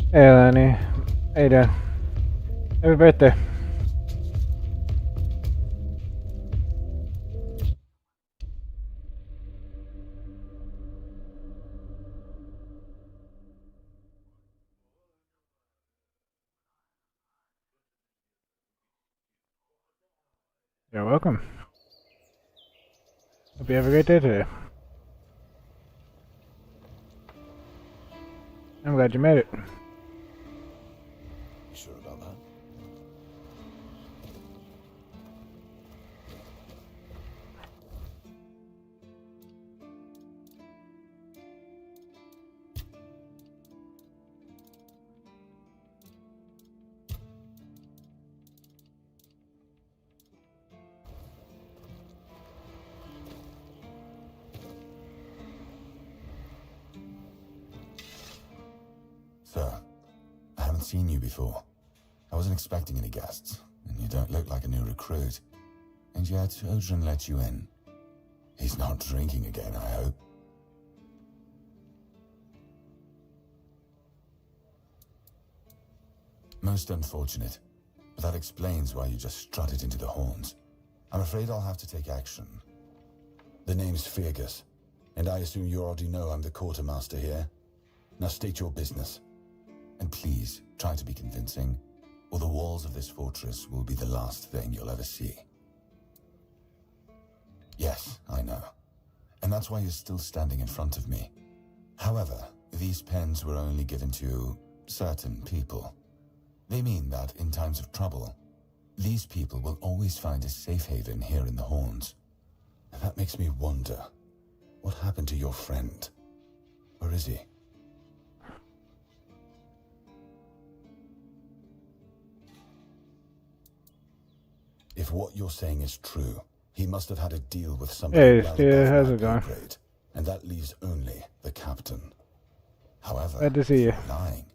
Hey Lenny, how you doing? Happy birthday. You're welcome. Hope you have a great day today. I'm glad you made it. You sure about that? Sir, I haven't seen you before. I wasn't expecting any guests, and you don't look like a new recruit. And yet, Odrin let you in. He's not drinking again, I hope. Most unfortunate, but that explains why you just strutted into the horns. I'm afraid I'll have to take action. The name's Fergus, and I assume you already know I'm the quartermaster here. Now state your business. And please, try to be convincing, or the walls of this fortress will be the last thing you'll ever see. Yes, I know. And that's why you're still standing in front of me. However, these pens were only given to certain people. They mean that in times of trouble, these people will always find a safe haven here in the Horns. And that makes me wonder, what happened to your friend? Where is he? If what you're saying is true, he must have had a deal with somebody. Hey, Stu, how's it going? And that leaves only the captain. However, Glad to see you. if you're lying,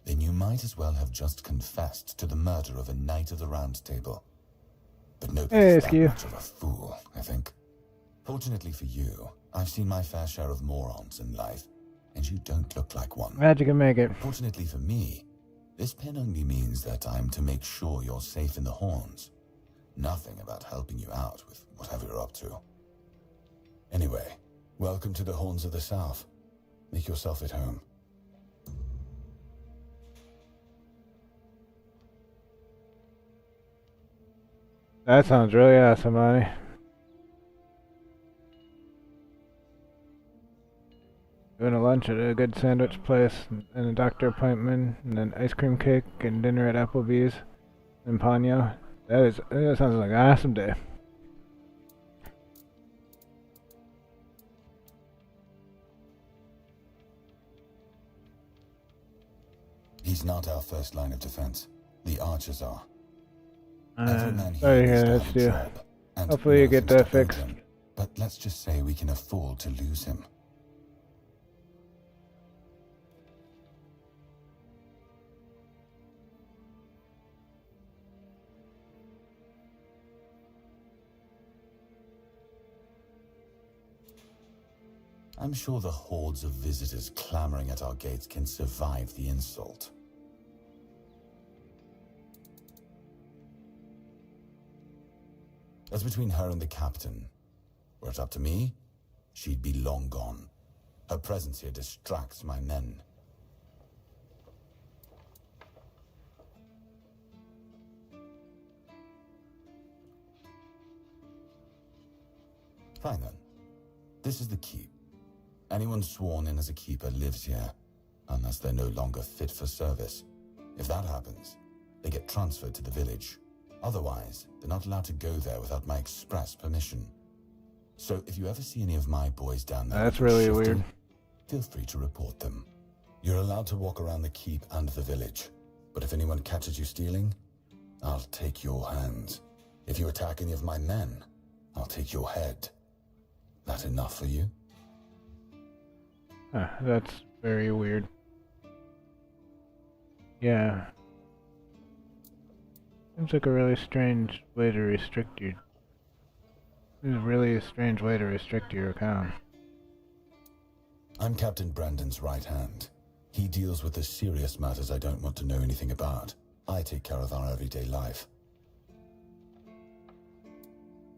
then you might as well have just confessed to the murder of a knight of the Round Table. But nobody's that much of a fool, I think. Fortunately for you, I've seen my fair share of morons in life, and you don't look like one. Glad you can make it. Fortunately for me, this pen only means that I'm to make sure you're safe in the Horns. Nothing about helping you out with whatever you're up to. Anyway, welcome to the Horns of the South. Make yourself at home. That sounds really awesome, Lonnie. Doing a lunch at a good sandwich place, and a doctor appointment, and then ice cream cake, and dinner at Applebee's, and Ponyo. That sounds like an awesome day. He's not our first line of defense. The archers are. Sorry to hear that, Stu. Hopefully you get that fixed. But let's just say we can afford to lose him. I'm sure the hordes of visitors clamoring at our gates can survive the insult. That's between her and the captain. Were it up to me, she'd be long gone. Her presence here distracts my men. Fine then. This is the keep. Anyone sworn in as a keeper lives here, unless they're no longer fit for service. If that happens, they get transferred to the village. Otherwise, they're not allowed to go there without my express permission. So if you ever see any of my boys down there... That's really weird. Feel free to report them. You're allowed to walk around the keep and the village, but if anyone catches you stealing, I'll take your hands. If you attack any of my men, I'll take your head. That enough for you? Huh, that's very weird. Yeah. Seems like a really strange way to restrict your... This is really a strange way to restrict your account. I'm Captain Brandon's right hand. He deals with the serious matters I don't want to know anything about. I take care of our everyday life.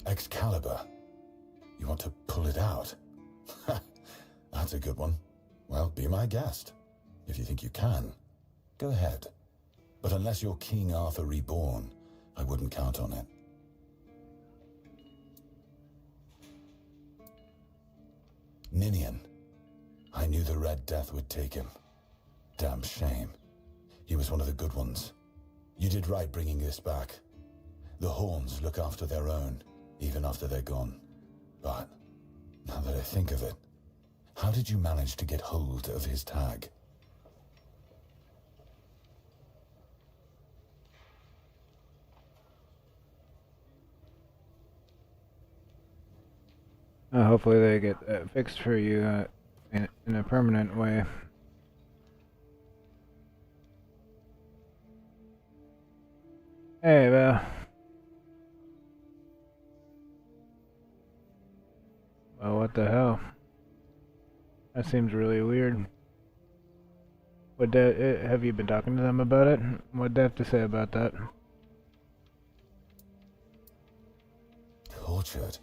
Excalibur. You want to pull it out? That's a good one. Well, be my guest. If you think you can, go ahead. But unless you're King Arthur reborn, I wouldn't count on it. Ninian. I knew the Red Death would take him. Damn shame. He was one of the good ones. You did right bringing this back. The Horns look after their own, even after they're gone. But, now that I think of it, how did you manage to get hold of his tag? Hopefully they get that fixed for you in a permanent way. Hey, Val. Well, what the hell? That seems really weird. Have you been talking to them about it? What'd they have to say about that? Tortured?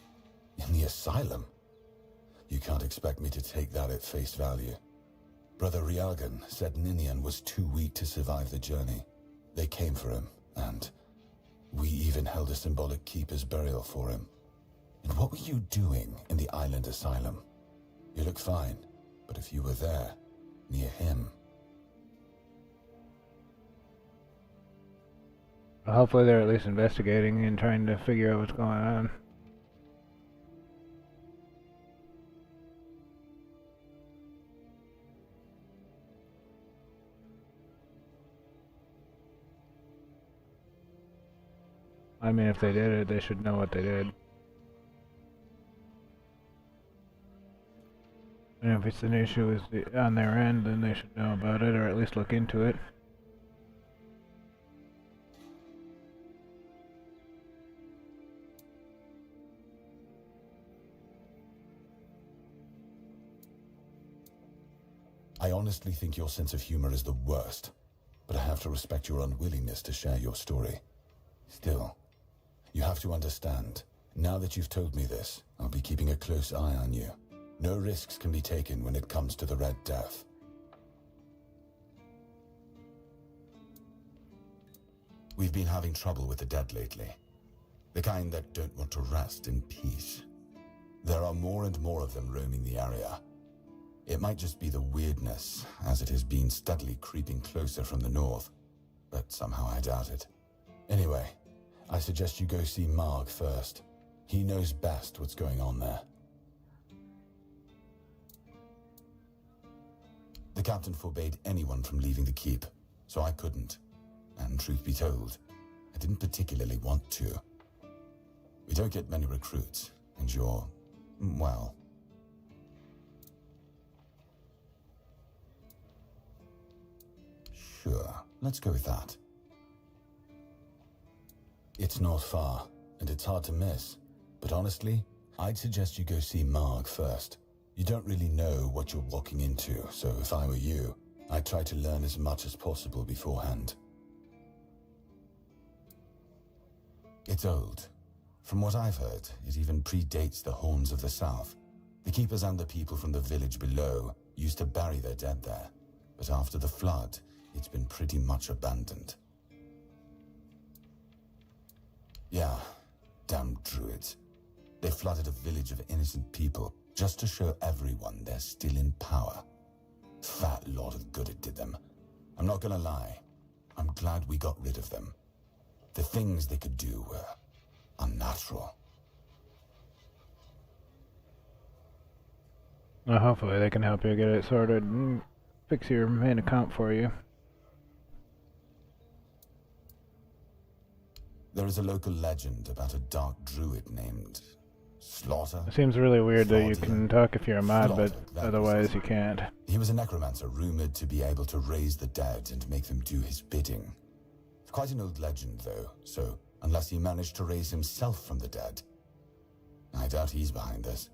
In the asylum? You can't expect me to take that at face value. Brother Riagan said Ninian was too weak to survive the journey. They came for him, and we even held a symbolic keeper's burial for him. And what were you doing in the island asylum? You look fine, but if you were there, near him... Well, hopefully they're at least investigating and trying to figure out what's going on. I mean, if they did it, they should know what they did. And if it's an issue on their end, then they should know about it, or at least look into it. I honestly think your sense of humor is the worst, but I have to respect your unwillingness to share your story. Still, you have to understand, now that you've told me this, I'll be keeping a close eye on you. No risks can be taken when it comes to the Red Death. We've been having trouble with the dead lately. The kind that don't want to rest in peace. There are more and more of them roaming the area. It might just be the weirdness, as it has been steadily creeping closer from the north, but somehow I doubt it. Anyway, I suggest you go see Marg first. He knows best what's going on there. The captain forbade anyone from leaving the keep, so I couldn't. And truth be told, I didn't particularly want to. We don't get many recruits, and you're, well... Sure, let's go with that. It's not far, and it's hard to miss. But honestly, I'd suggest you go see Marg first. You don't really know what you're walking into, so if I were you, I'd try to learn as much as possible beforehand. It's old. From what I've heard, it even predates the Horns of the South. The keepers and the people from the village below used to bury their dead there, but after the flood, it's been pretty much abandoned. Yeah, damn druids. They flooded a village of innocent people just to show everyone they're still in power. Fat lot of good it did them. I'm not gonna lie, I'm glad we got rid of them. The things they could do were unnatural. Well, hopefully they can help you get it sorted and fix your main account for you. There is a local legend about a dark druid named slaughter. It seems really weird that you fraudulent. can talk if you're a mod, but Slaughter, that otherwise was you can't. He was a necromancer rumored to be able to raise the dead and make them do his bidding. It's quite an old legend, though, so unless he managed to raise himself from the dead, I doubt he's behind this.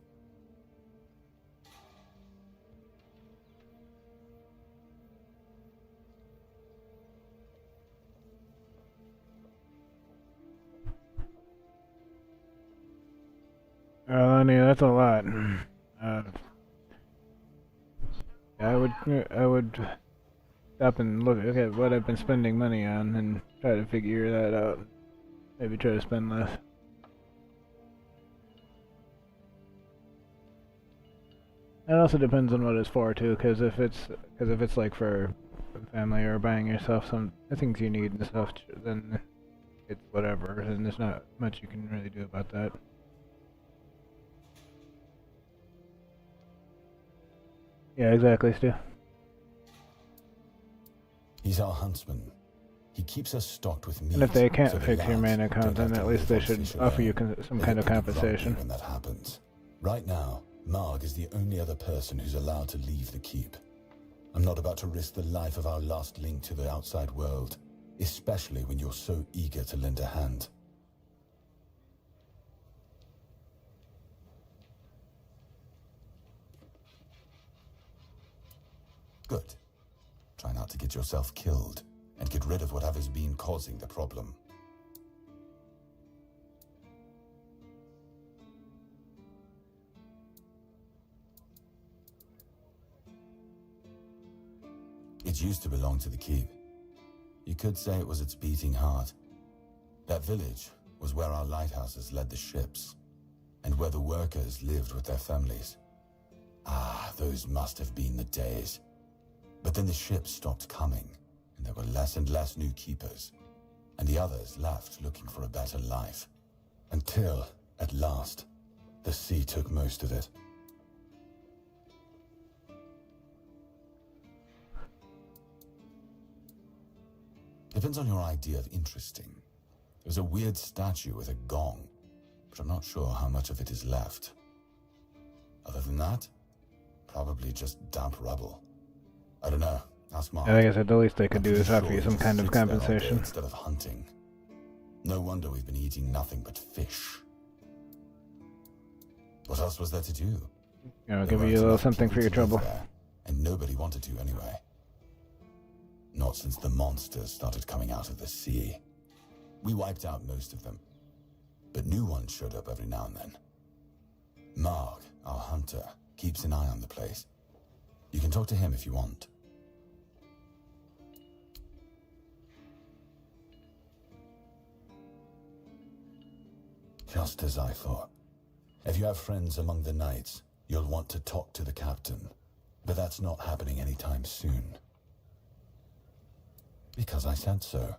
Honey, that's a lot. I would stop and look at what I've been spending money on and try to figure that out. Maybe try to spend less. It also depends on what it's for too, because if it's like for family or buying yourself some things you need and stuff, then it's whatever, and there's not much you can really do about that. Yeah, exactly, Stu. He's our huntsman. He keeps us stocked with meat. And if they can't so the fix your lads main don't account, have then to at least they live on should fish offer you alone. some They kind of get pretty grumpy compensation. when that happens. Right now, Marg is the only other person who's allowed to leave the keep. I'm not about to risk the life of our last link to the outside world, especially when you're so eager to lend a hand. Good. Try not to get yourself killed, and get rid of whatever's been causing the problem. It used to belong to the keep. You could say it was its beating heart. That village was where our lighthouses led the ships, and where the workers lived with their families. Ah, those must have been the days. But then the ships stopped coming, and there were less and less new keepers, and the others left looking for a better life. Until, at last, the sea took most of it. Depends on your idea of interesting. There's a weird statue with a gong, but I'm not sure how much of it is left. Other than that, probably just damp rubble. I don't know. Ask Mark. Like I said, the least they could I'm do pretty is offer sure you he some just kind of sits there all day compensation. instead of hunting. No wonder we've been eating nothing but fish. What else was there to do? You know, There give weren't you a little enough something for people your to live trouble. there, and nobody wanted to anyway. Not since the monsters started coming out of the sea. We wiped out most of them, but new ones showed up every now and then. Mark, our hunter, keeps an eye on the place. You can talk to him if you want. Just as I thought. If you have friends among the knights, you'll want to talk to the captain. But that's not happening anytime soon. Because I said so.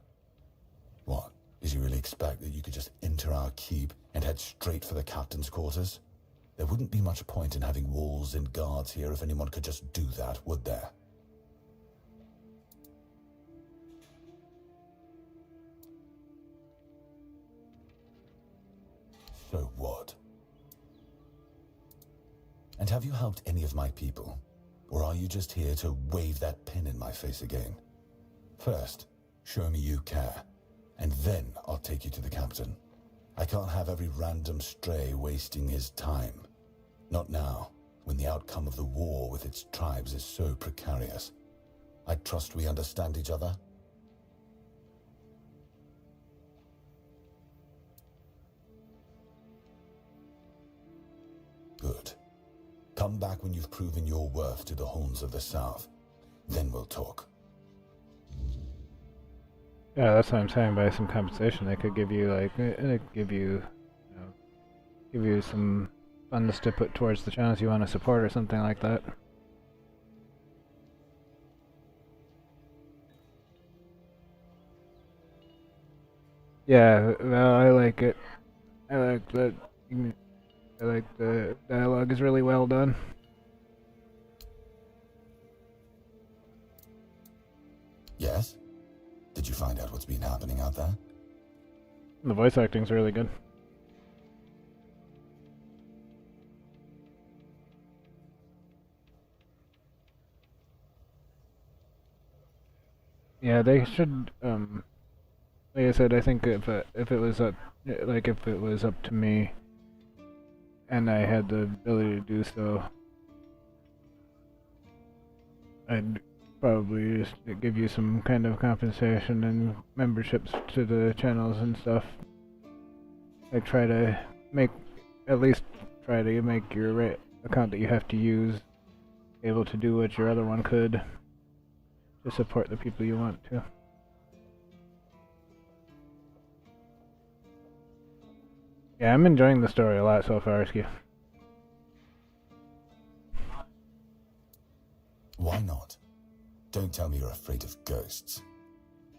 What? Did you really expect that you could just enter our keep and head straight for the captain's quarters? There wouldn't be much point in having walls and guards here if anyone could just do that, would there? So what? And have you helped any of my people? Or are you just here to wave that pin in my face again? First, show me you care, and then I'll take you to the captain. I can't have every random stray wasting his time. Not now, when the outcome of the war with its tribes is so precarious. I trust we understand each other. Good. Come back when you've proven your worth to the Horns of the South. Then we'll talk. Yeah, that's what I'm saying. By some compensation, they could give you give you some funds to put towards the channels you want to support or something like that. Yeah, well, I like it. I like that. I like the dialogue is really well done. Yes? Did you find out what's been happening out there? The voice acting's really good. Yeah, they should. Like I said, I think if it was up, like if it was up to me, and I had the ability to do so, I'd probably just give you some kind of compensation and memberships to the channels and stuff. Like try to make, at least try to make your account that you have to use able to do what your other one could to support the people you want to. Yeah, I'm enjoying the story a lot so far, Ski. Why not? Don't tell me you're afraid of ghosts.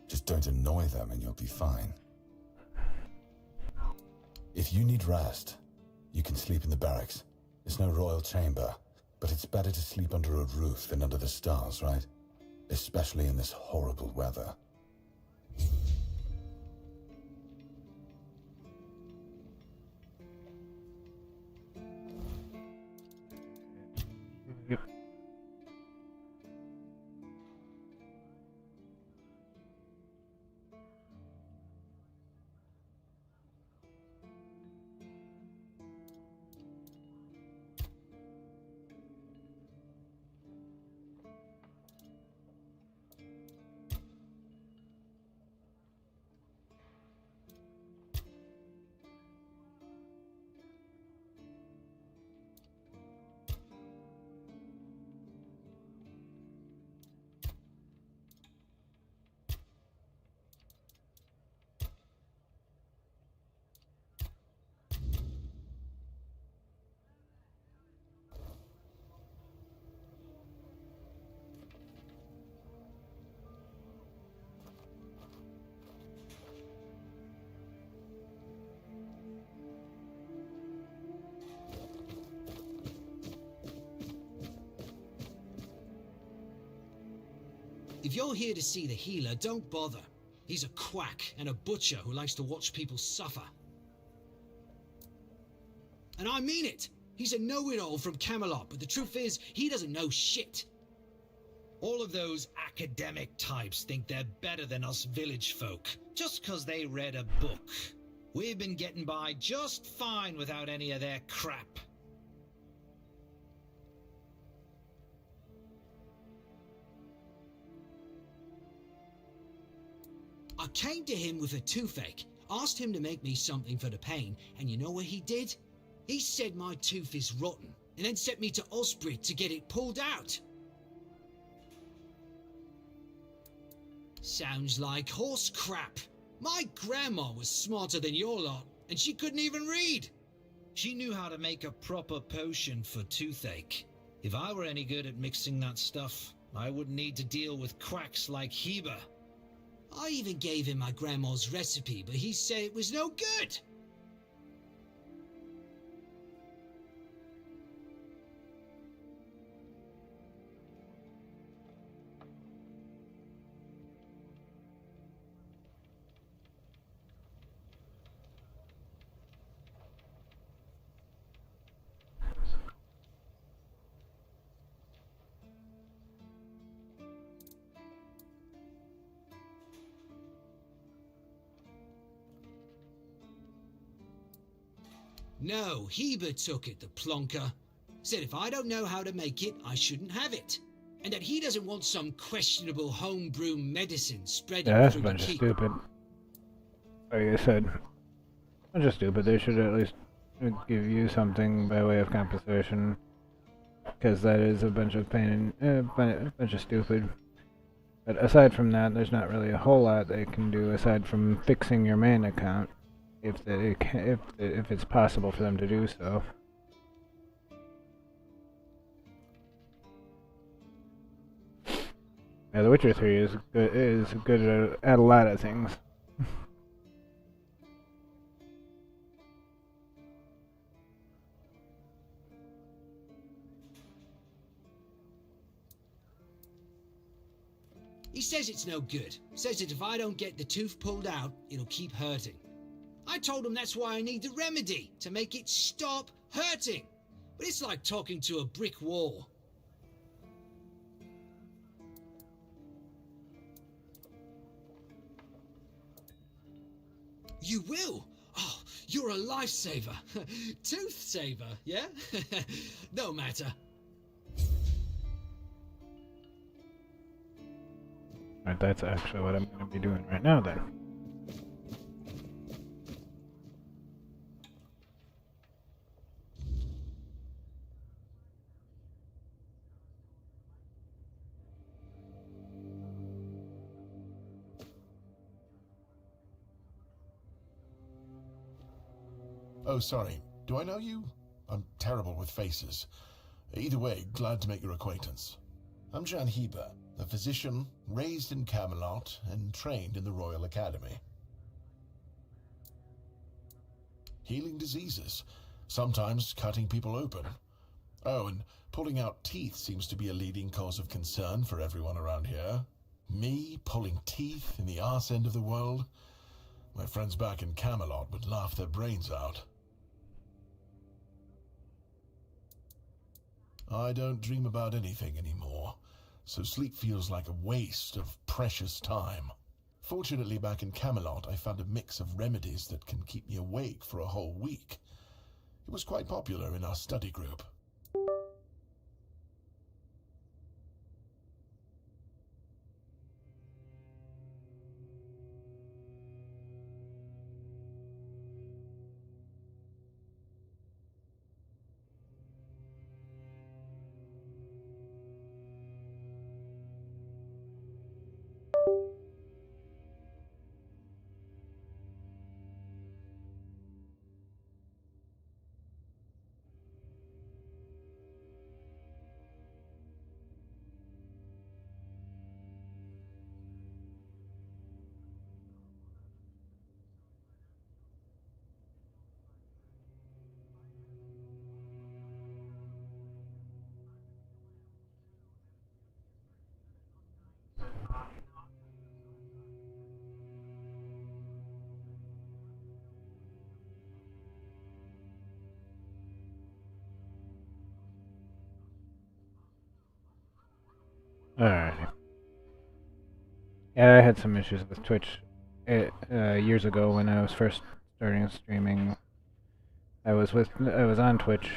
Just don't annoy them and you'll be fine. If you need rest, you can sleep in the barracks. It's no royal chamber, but it's better to sleep under a roof than under the stars, right? Especially in this horrible weather. Yep. If you're here to see the healer, don't bother. He's a quack and a butcher who likes to watch people suffer. And I mean it! He's a know-it-all from Camelot, but the truth is, he doesn't know shit. All of those academic types think they're better than us village folk, just 'cause they read a book. We've been getting by just fine without any of their crap. I came to him with a toothache, asked him to make me something for the pain, and you know what he did? He said my tooth is rotten, and then sent me to Osprey to get it pulled out. Sounds like horse crap. My grandma was smarter than your lot, and she couldn't even read. She knew how to make a proper potion for toothache. If I were any good at mixing that stuff, I wouldn't need to deal with quacks like Heber. I even gave him my grandma's recipe, but he said it was no good. No, Heber took it, the plonker. Said if I don't know how to make it, I shouldn't have it. And that he doesn't want some questionable homebrew medicine spreading Yeah, that's a through the bunch of keep. stupid. Like I said, a bunch of stupid. They should at least give you something by way of compensation, because that is a bunch of pain, a bunch of stupid. But aside from that, there's not really a whole lot they can do aside from fixing your main account, if it's possible for them to do so. Yeah, The Witcher 3 is good at a lot of things. He says it's no good. Says that if I don't get the tooth pulled out, it'll keep hurting. I told him that's why I need the remedy, to make it stop hurting. But it's like talking to a brick wall. You will? Oh, you're a lifesaver. Tooth saver, yeah? No matter. Alright, that's actually what I'm going to be doing right now then. Oh, sorry. Do I know you? I'm terrible with faces. Either way, glad to make your acquaintance. I'm Jan Heber, a physician raised in Camelot and trained in the Royal Academy. Healing diseases, sometimes cutting people open. Oh, and pulling out teeth seems to be a leading cause of concern for everyone around here. Me pulling teeth in the arse end of the world? My friends back in Camelot would laugh their brains out. I don't dream about anything anymore, so sleep feels like a waste of precious time. Fortunately, back in Camelot, I found a mix of remedies that can keep me awake for a whole week. It was quite popular in our study group. Alrighty. Yeah, I had some issues with Twitch years ago when I was first starting streaming. I was on Twitch,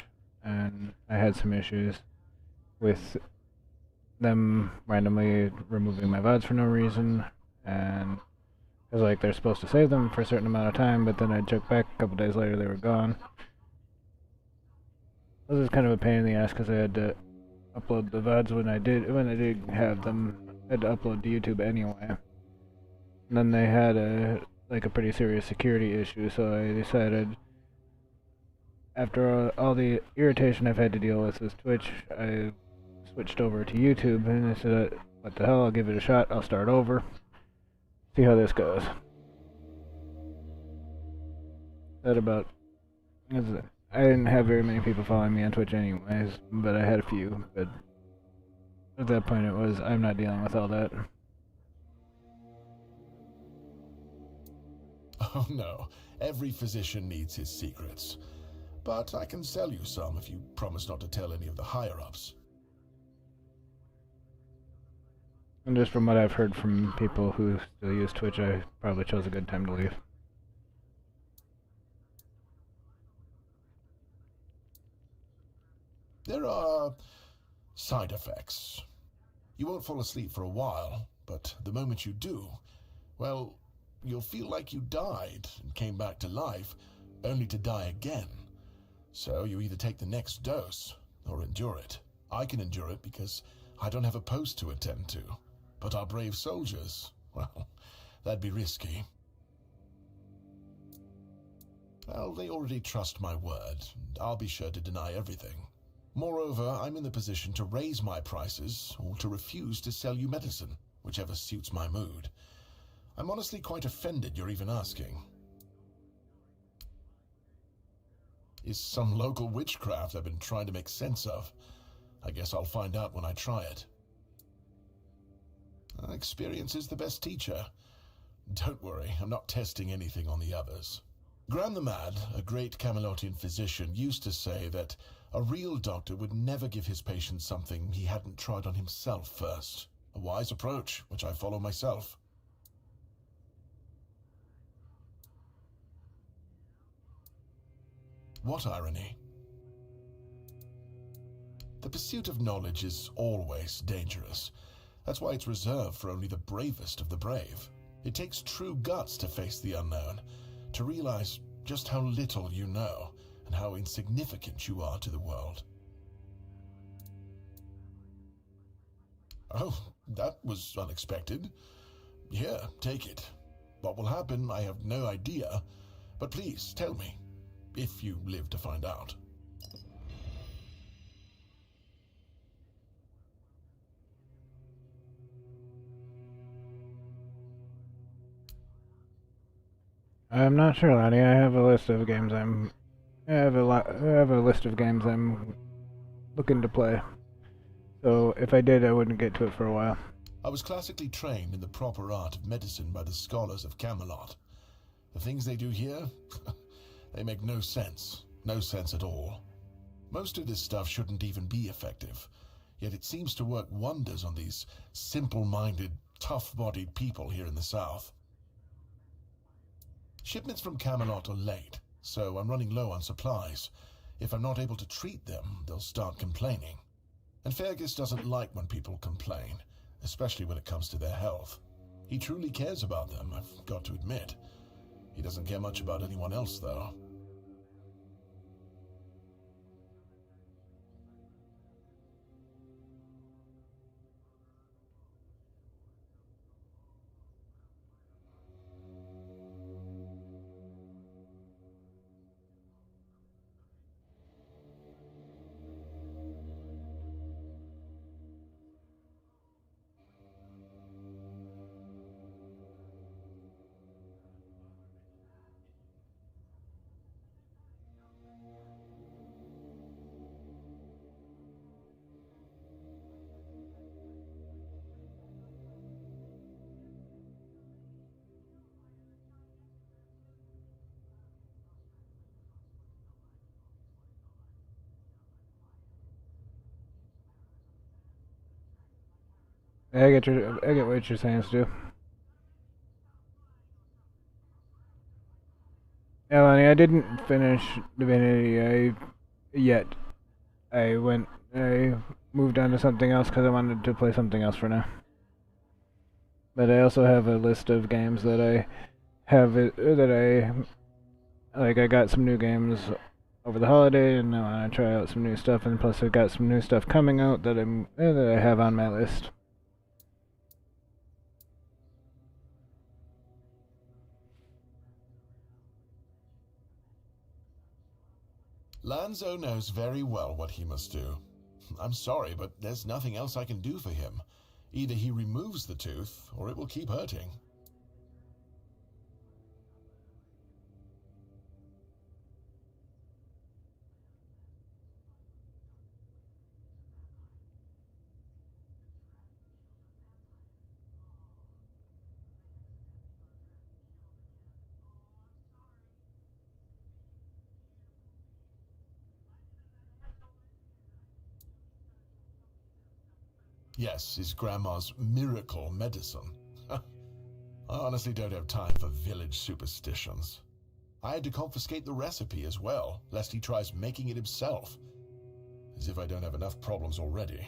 and I had some issues with them randomly removing my VODs for no reason, and it was like they're supposed to save them for a certain amount of time, but then I checked back a couple days later, they were gone. This is kind of a pain in the ass because I had to upload the VODs when I did have them. I had to upload to YouTube anyway. And then they had a pretty serious security issue, so I decided, after all the irritation I've had to deal with Twitch, I switched over to YouTube, and I said, what the hell, I'll give it a shot, I'll start over, see how this goes. That about... I didn't have very many people following me on Twitch anyways, but I had a few, but at that point it was, I'm not dealing with all that. Oh no, every physician needs his secrets. But I can sell you some if you promise not to tell any of the higher-ups. And just from what I've heard from people who still use Twitch, I probably chose a good time to leave. There are side effects. You won't fall asleep for a while, but the moment you do, well, you'll feel like you died and came back to life, only to die again. So you either take the next dose, or endure it. I can endure it because I don't have a post to attend to. But our brave soldiers, well, that'd be risky. Well, they already trust my word, and I'll be sure to deny everything. Moreover, I'm in the position to raise my prices, or to refuse to sell you medicine, whichever suits my mood. I'm honestly quite offended you're even asking. Is some local witchcraft I've been trying to make sense of. I guess I'll find out when I try it. Experience is the best teacher. Don't worry, I'm not testing anything on the others. Gran the Mad, a great Camelotian physician, used to say that a real doctor would never give his patients something he hadn't tried on himself first. A wise approach, which I follow myself. What irony? The pursuit of knowledge is always dangerous. That's why it's reserved for only the bravest of the brave. It takes true guts to face the unknown, to realize just how little you know and how insignificant you are to the world. Oh, that was unexpected. Here, take it. What will happen, I have no idea, but please tell me, if you live to find out. I'm not sure, Lonnie. I have a list of games I have a list of games I'm looking to play. So if I did, I wouldn't get to it for a while. I was classically trained in the proper art of medicine by the scholars of Camelot. The things they do here, they make no sense. No sense at all. Most of this stuff shouldn't even be effective, yet it seems to work wonders on these simple-minded, tough-bodied people here in the South. Shipments from Camelot are late, so I'm running low on supplies. If I'm not able to treat them, they'll start complaining. And Fergus doesn't like when people complain, especially when it comes to their health. He truly cares about them, I've got to admit. He doesn't care much about anyone else, though. I get what you're saying, Stu. Yeah, Lonnie, I didn't finish Divinity yet. I moved on to something else because I wanted to play something else for now. But I also have a list of games that I got some new games over the holiday, and I want to try out some new stuff. And plus, I've got some new stuff coming out that I have on my list. Lanzo knows very well what he must do. I'm sorry, but there's nothing else I can do for him. Either he removes the tooth, or it will keep hurting. Yes, his grandma's miracle medicine. I honestly don't have time for village superstitions. I had to confiscate the recipe as well, lest he tries making it himself. As if I don't have enough problems already.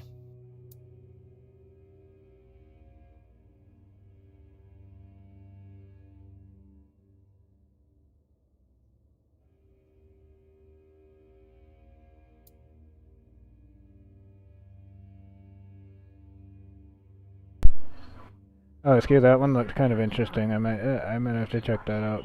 Oh, excuse that one looked kind of interesting. I might have to check that out.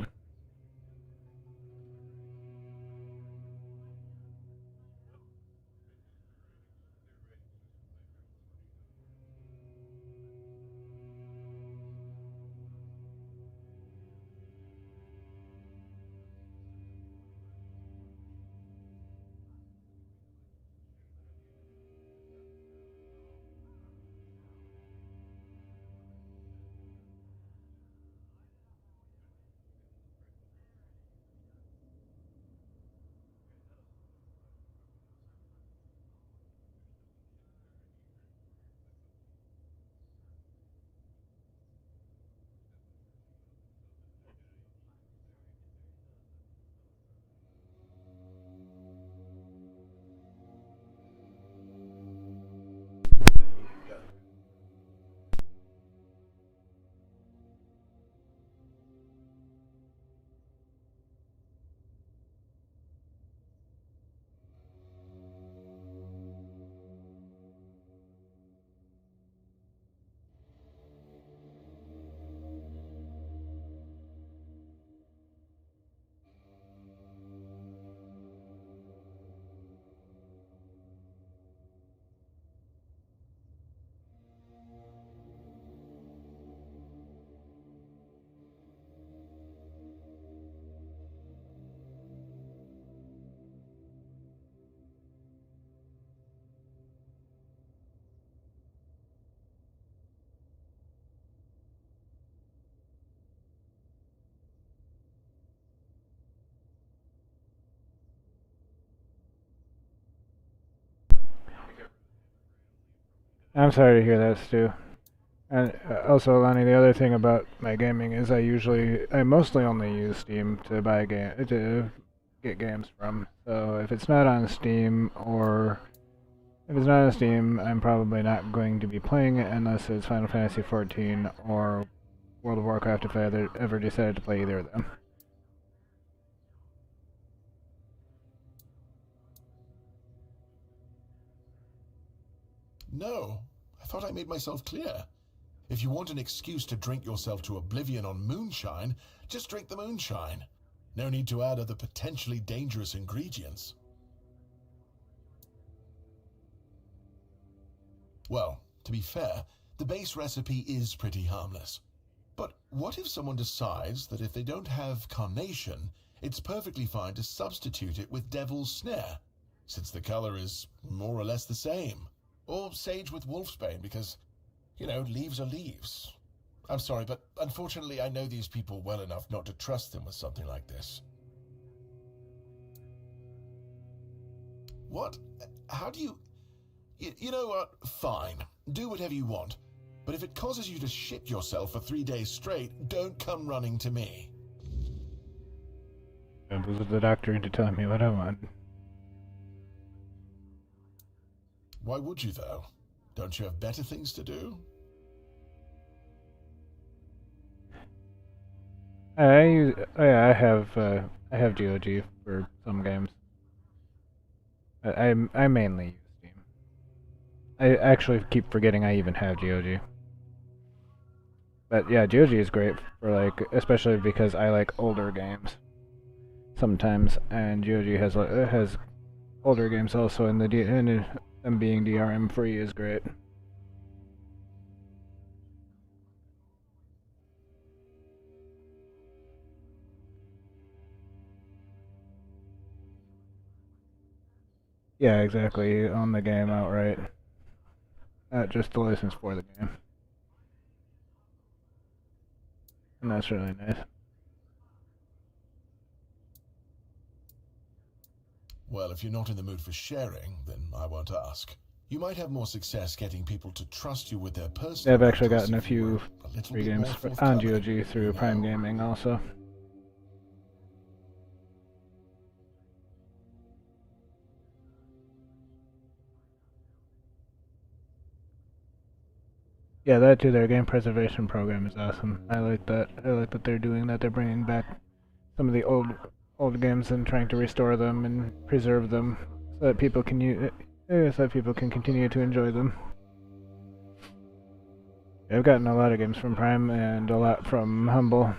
I'm sorry to hear that, Stu. And also, Lonnie, the other thing about my gaming is I mostly only use Steam to get games from. So if it's not on Steam, I'm probably not going to be playing it unless it's Final Fantasy XIV or World of Warcraft if I ever decided to play either of them. No, I thought I made myself clear. If you want an excuse to drink yourself to oblivion on moonshine, just drink the moonshine. No need to add other potentially dangerous ingredients. Well, to be fair, the base recipe is pretty harmless. But what if someone decides that if they don't have carnation, it's perfectly fine to substitute it with devil's snare, since the color is more or less the same? Or sage with wolfsbane because, leaves are leaves. I'm sorry, but unfortunately I know these people well enough not to trust them with something like this. What? How do you... You know what? Fine. Do whatever you want. But if it causes you to shit yourself for 3 days straight, don't come running to me. And was the doctor into telling me what I want? Why would you, though? Don't you have better things to do? I have GOG for some games. I mainly use Steam. I actually keep forgetting I even have GOG. But yeah, GOG is great for especially because I like older games sometimes, and GOG has older games also, and them being DRM free is great. Yeah, exactly. You own the game outright, not just the license for the game, and that's really nice. Well, if you're not in the mood for sharing, then I won't ask. You might have more success getting people to trust you with their personal... I've actually gotten a few little free bit games more on forthcoming, GOG through Prime Gaming also. Yeah, that too. Their game preservation program is awesome. I like that. I like that they're doing that. They're bringing back some of the old games and trying to restore them and preserve them so that people can continue to enjoy them. I've gotten a lot of games from Prime and a lot from Humble.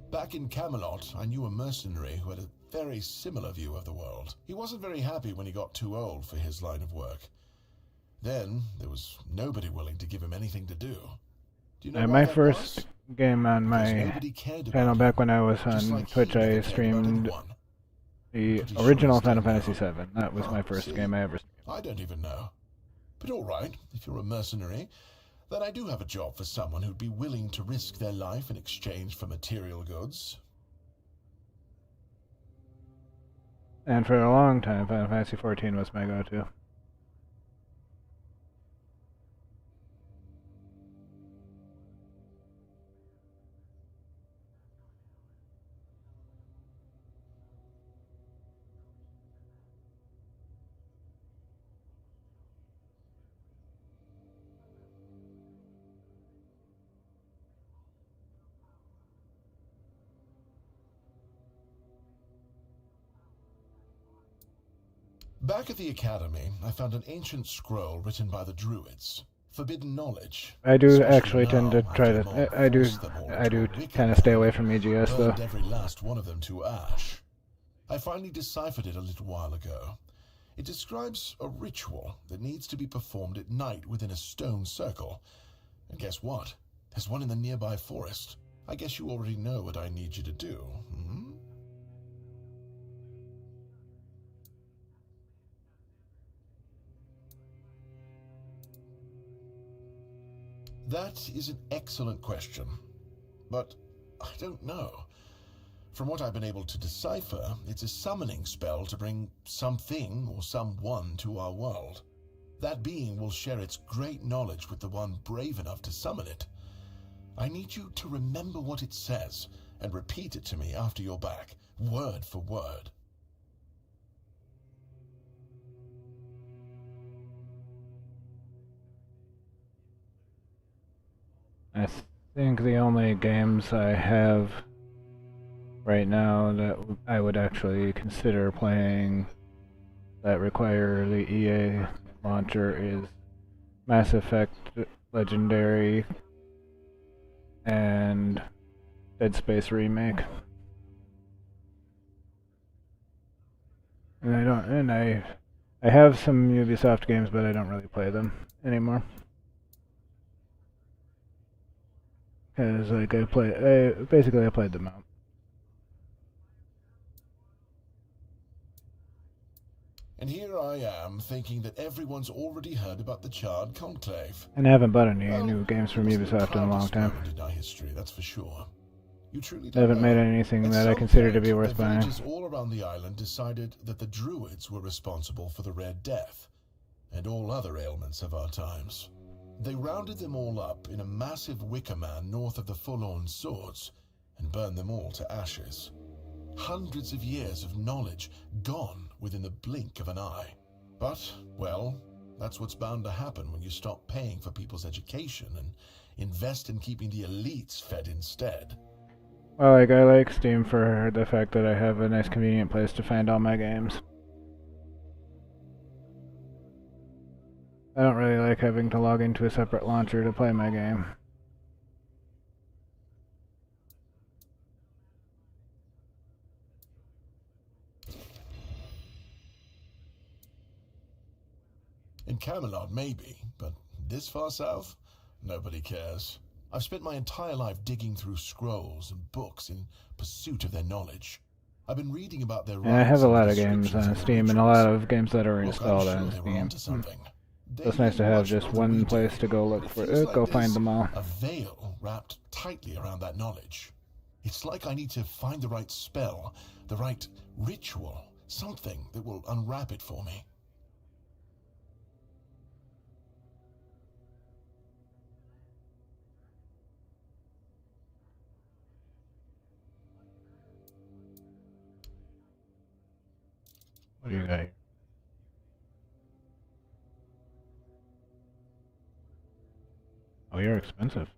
Back in Camelot, I knew a mercenary who had a very similar view of the world. He wasn't very happy when he got too old for his line of work. Then, there was nobody willing to give him anything to do. Do you know why My that first was? game on Because my nobody cared channel about back him, when I was just on like Twitch, he I never cared about streamed anyone. the Pretty sure original he's dead Final Fantasy now. VII. That was my first See? game I ever streamed. I don't even know. But all right, if you're a mercenary, then I do have a job for someone who'd be willing to risk their life in exchange for material goods. And for a long time, Final Fantasy XIV was my go-to. Back at the academy, I found an ancient scroll written by the Druids. Forbidden knowledge. I do Especially actually tend to now, try after Mog to. I do. forced them all I into do a wicked kind of stay war, away from EGS though. burned every last one of them to ash. I finally deciphered it a little while ago. It describes a ritual that needs to be performed at night within a stone circle. And guess what? There's one in the nearby forest. I guess you already know what I need you to do, hmm? That is an excellent question. But I don't know. From what I've been able to decipher, it's a summoning spell to bring something or someone to our world. That being will share its great knowledge with the one brave enough to summon it. I need you to remember what it says and repeat it to me after you're back, word for word. I think the only games I have right now that I would actually consider playing that require the EA launcher is Mass Effect Legendary and Dead Space Remake. And I have some Ubisoft games, but I don't really play them anymore. Cause like I played them out. And here I am, thinking that everyone's already heard about the Charred Conclave. And I haven't bought any new games from Ubisoft in a long time. In our history, that's for sure. You truly They haven't made anything that I consider to be worth buying. Villages all around the island decided that the Druids were responsible for the Red Death, and all other ailments of our times. They rounded them all up in a massive wicker man north of the Forlorn Swords, and burned them all to ashes. Hundreds of years of knowledge gone within the blink of an eye. But, well, that's what's bound to happen when you stop paying for people's education and invest in keeping the elites fed instead. Well, like, I like Steam for the fact that I have a nice convenient place to find all my games. I don't really like having to log into a separate launcher to play my game. In Camelot, maybe, but this far south, nobody cares. I've spent my entire life digging through scrolls and books in pursuit of their knowledge. I've been reading about their And I have a lot of games on Steam and a lot of games that are installed on Steam. So it's nice to have just one place to go look for it, go find them all. A veil wrapped tightly around that knowledge. It's like I need to find the right spell, the right ritual, something that will unwrap it for me. What do you got here? Oh, you're expensive.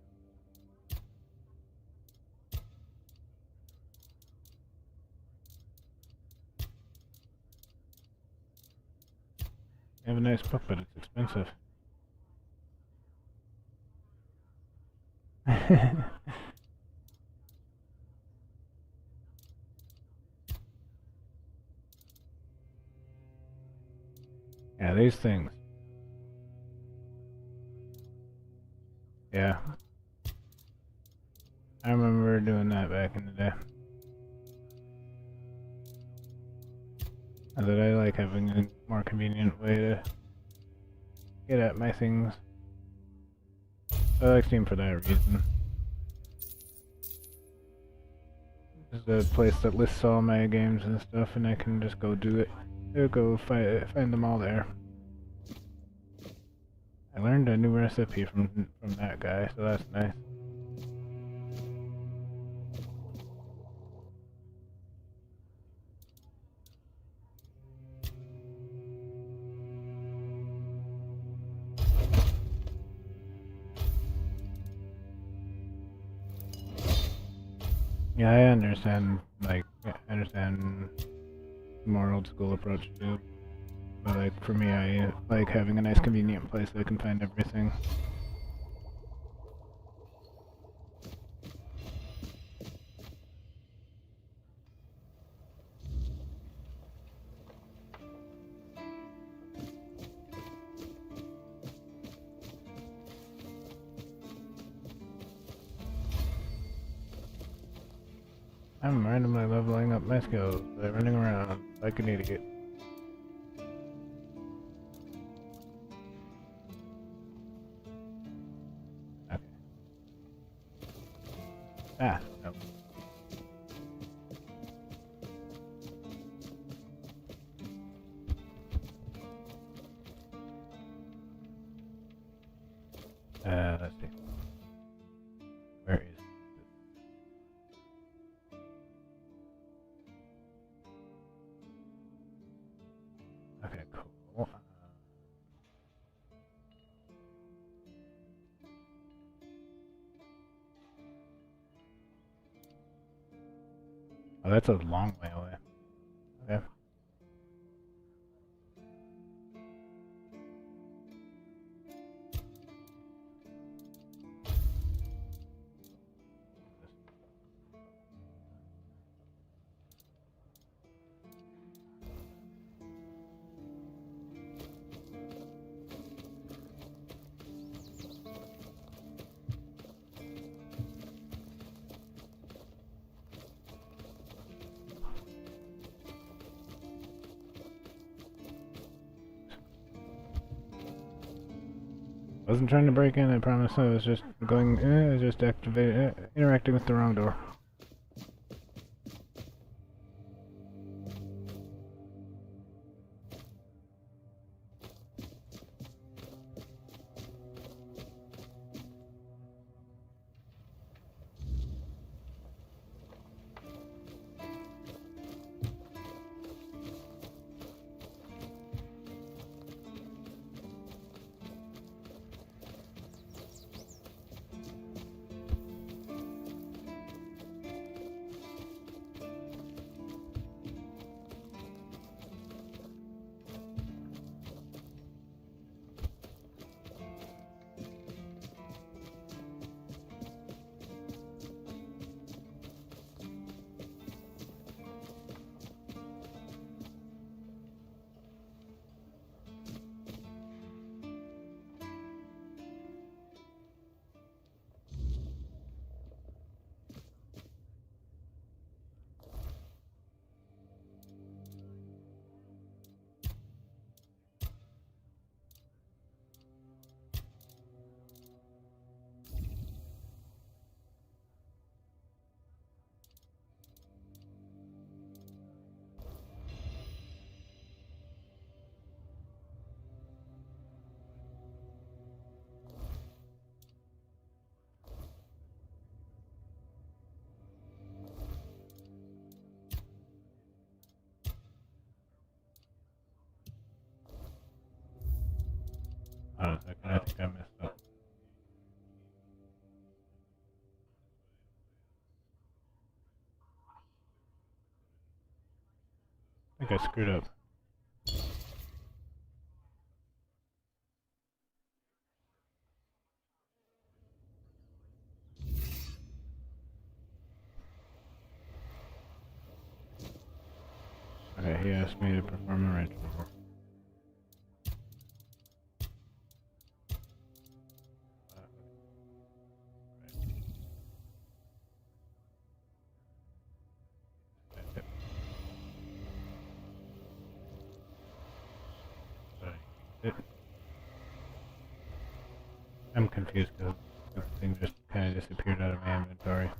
You have a nice book, but it's expensive. Yeah, these things. Yeah. I remember doing that back in the day. And that I like having a more convenient way to get at my things. I like Steam for that reason. It's a place that lists all my games and stuff, and I can just go do it. Go find them all there. I learned a new recipe from that guy, so that's nice. Yeah, I understand. Like, I understand the more old school approach too. But like for me, I like having a nice convenient place that I can find everything. I'm randomly leveling up my skills by running around like an idiot. Okay. Ah, no. Oh, that's a long way away. Okay. Wasn't trying to break in, I promise. I was just just interacting with the wrong door. Hold on a second, I think I messed up. I think I screwed up. Okay, he asked me to perform a ritual. I'm confused because the thing just kind of disappeared out of my inventory.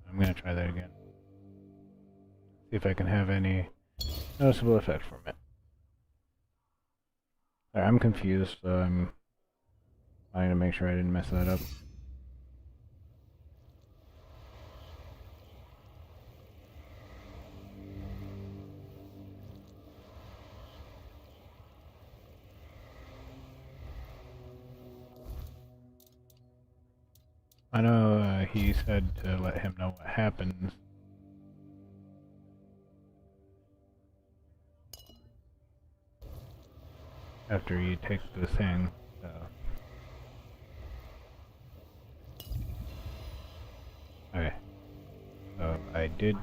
I'm gonna try that again. See if I can have any noticeable effect from it. Sorry, I'm confused, so I'm trying to make sure I didn't mess that up. I know he said to let him know what happens. After you take the thing, so. Okay. So I did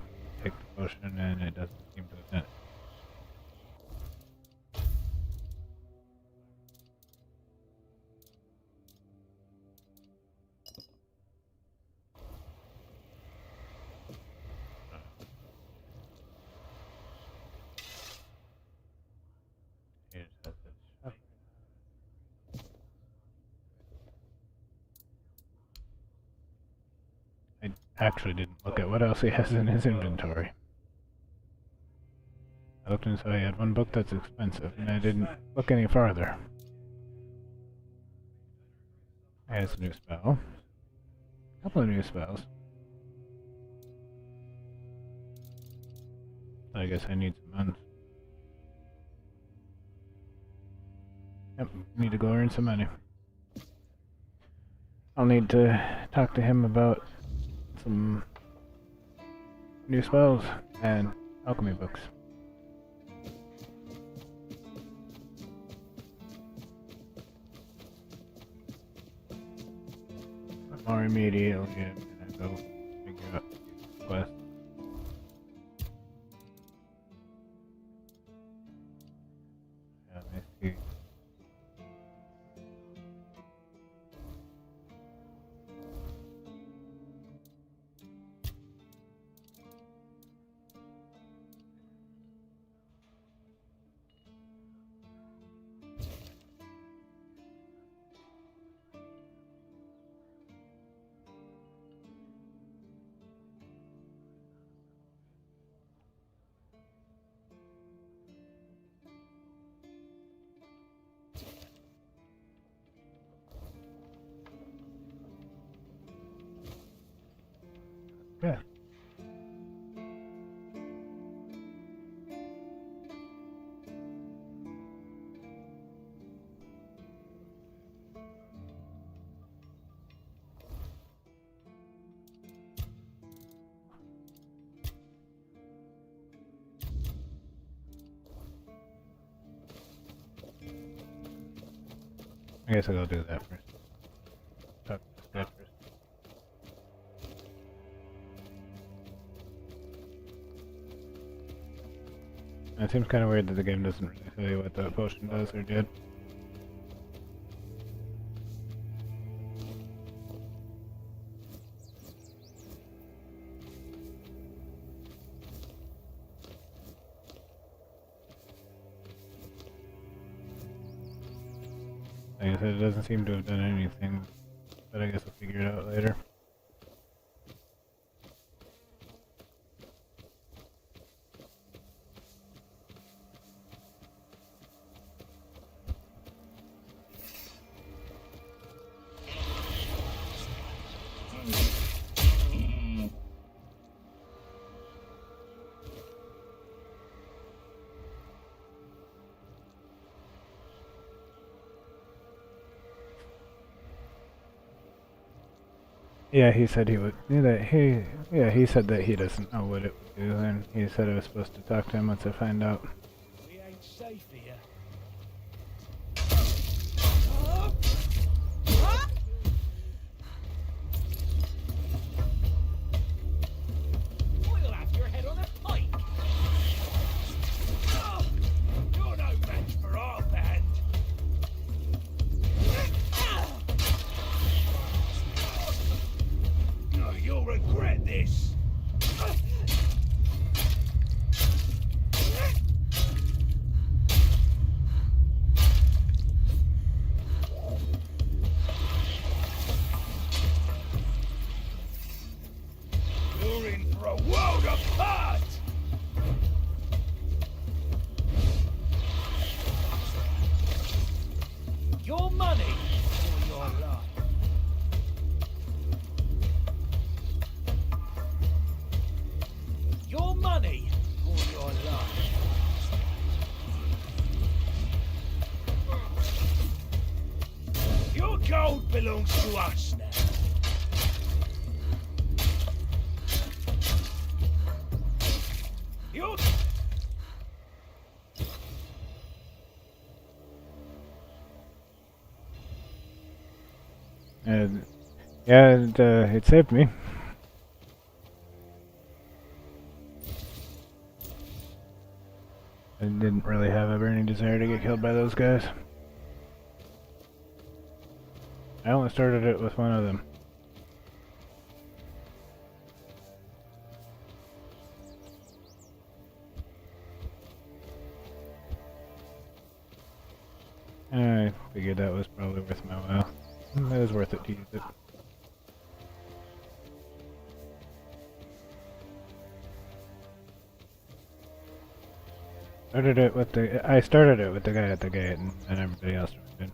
take the potion and it doesn't seem to have done it. I actually didn't look at what else he has in his inventory. I looked and saw he had one book that's expensive, and I didn't look any farther. He has a new spell. A couple of new spells. I guess I need some money. Yep, need to go earn some money. I'll need to talk to him about some new spells, and alchemy books. More immediately, I'm gonna go figure out the quest. Yeah, let me see. Yeah. I guess I'll go do that first. Talk to this guy first. It seems kind of weird that the game doesn't really tell you what that potion does or did. Like I said, it doesn't seem to have done anything, but I guess I'll figure it out later. Yeah, he said he would. He said that he doesn't know what it would do, and he said I was supposed to talk to him once I find out. We ain't safe here. We'll have your head on a pike. You're no match for our band. No, you'll regret this. You're in for a world apart! Your money or your life? Your money or your life? Your gold belongs to us now. Your And yeah, it saved me. I didn't really have a burning desire to get killed by those guys. I only started it with one of them. I figured that was probably worth my while. It was worth it to use it. I started it with the guy at the gate, and everybody else joined in.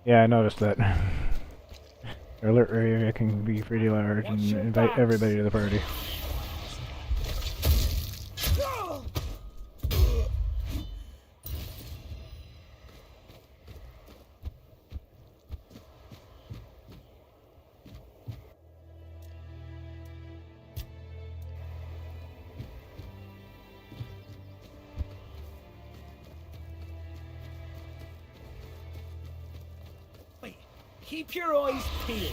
Yeah, I noticed that. Their alert area can be pretty large and invite everybody to the party. Keep your eyes peeled.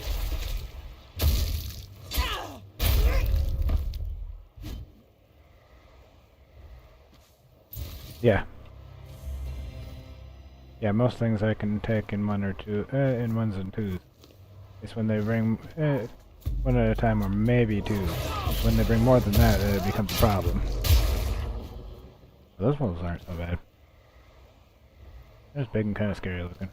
Yeah. Yeah, most things I can take in one or two, in ones and twos. It's when they bring, one at a time or maybe two. When they bring more than that, it becomes a problem. Those wolves aren't so bad. They're just big and kind of scary looking.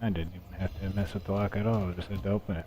I didn't even have to mess with the lock at all, I just had to open it.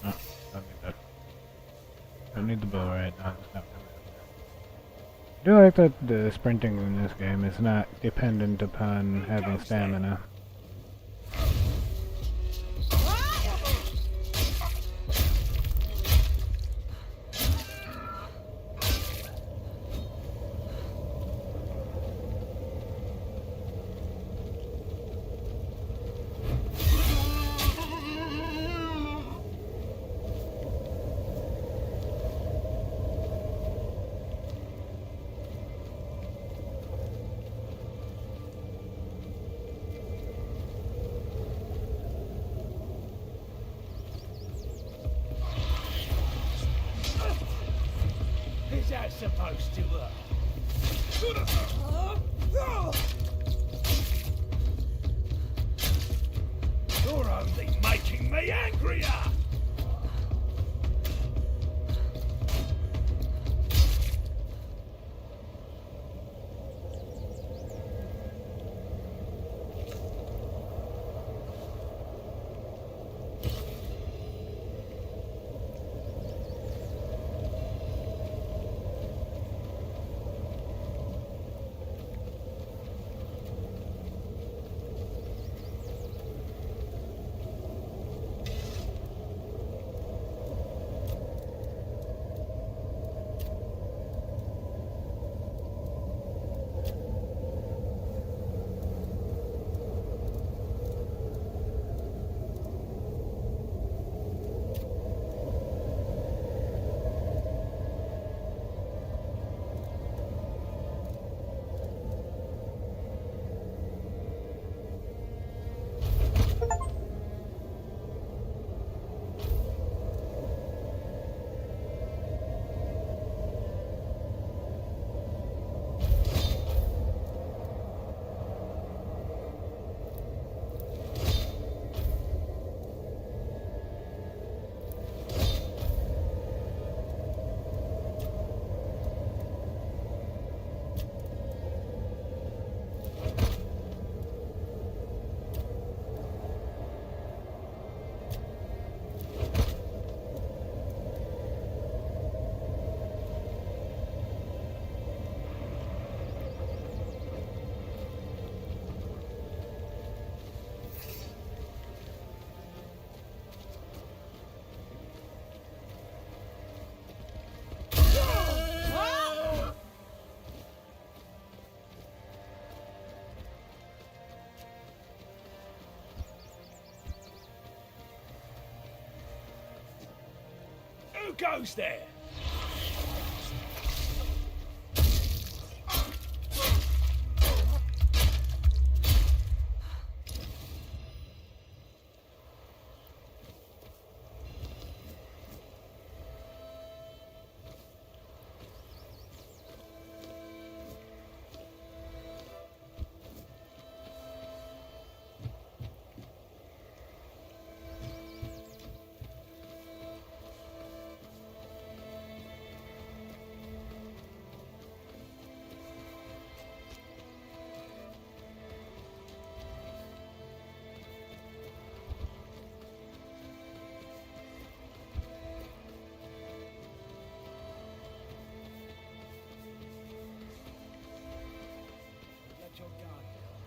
Oh, don't need that. Don't need the bow right now. It's not really. I do like that the sprinting in this game is not dependent upon having stamina. Is that supposed to work? You're only making me angrier! goes there? Let your guard down.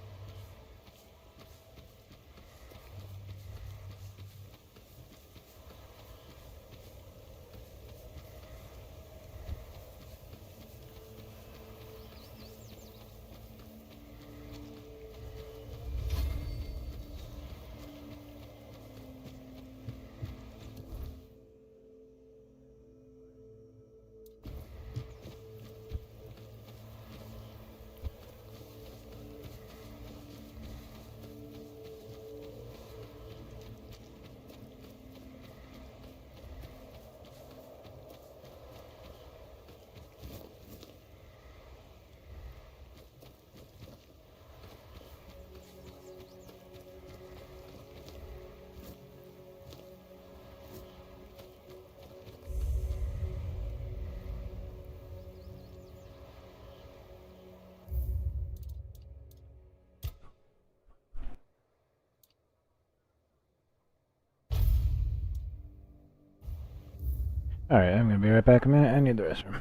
Alright, I'm gonna be right back a minute. I need the restroom.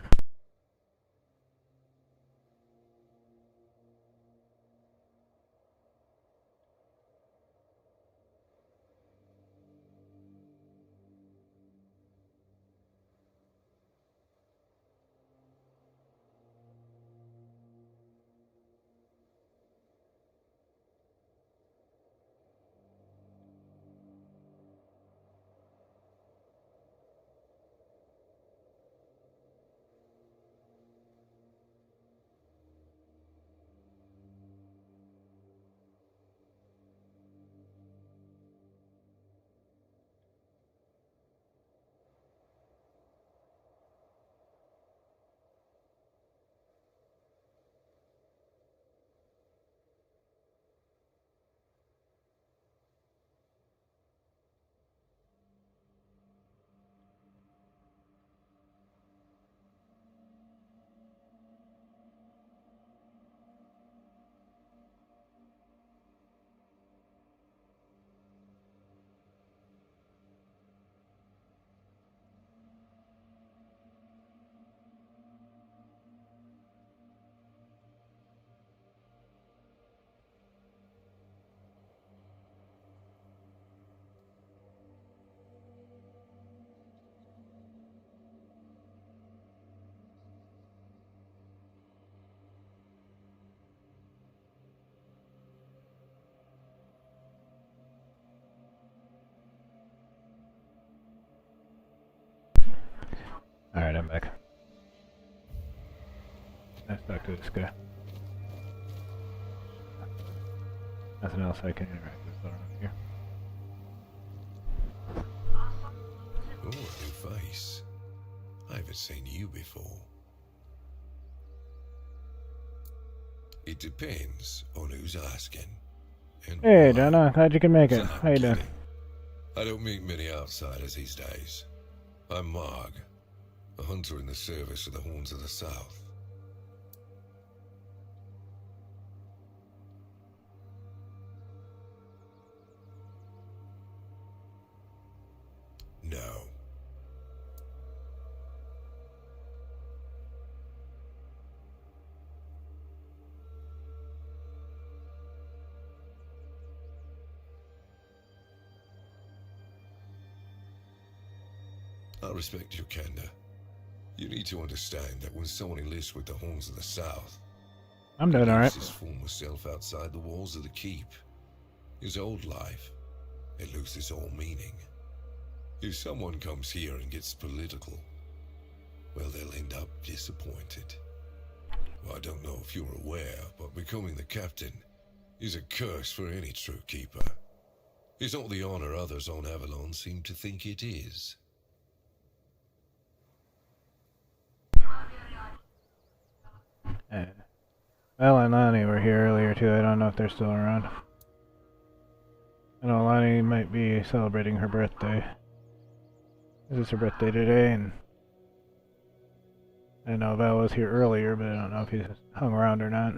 Alright, I'm back. Let's talk to this guy. Nothing else I can interact with around here. Oh, a new face. I haven't seen you before. It depends on who's asking. And Hey, why. Donna, glad you can make it. I'm How you doing? kidding. I don't meet many outsiders these days. I'm Marg, a hunter in the service of the Horns of the South. No. I respect your candor. You need to understand that when someone enlists with the Horns of the South, I'm doing he alright. leaves his former self outside the walls of the keep. His old life, it loses all meaning. If someone comes here and gets political, well, they'll end up disappointed. I don't know if you're aware, but becoming the captain is a curse for any true keeper. It's not the honor others on Avalon seem to think it is. Val and Lonnie were here earlier too. I don't know if they're still around. I know Lonnie might be celebrating her birthday. This is her birthday today, and I know Val was here earlier, but I don't know if he's hung around or not.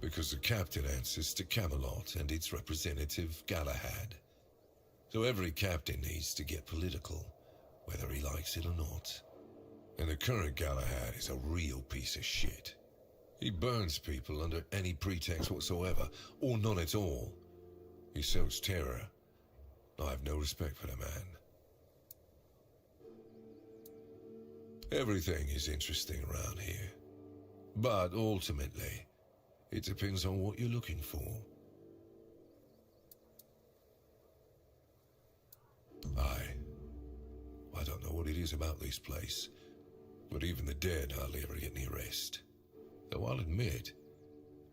Because the captain answers to Camelot and its representative, Galahad. So every captain needs to get political, whether he likes it or not. And the current Galahad is a real piece of shit. He burns people under any pretext whatsoever, or none at all. He sows terror. I have no respect for the man. Everything is interesting around here. But ultimately, it depends on what you're looking for. I don't know what it is about this place, but even the dead hardly ever get any rest. Though I'll admit,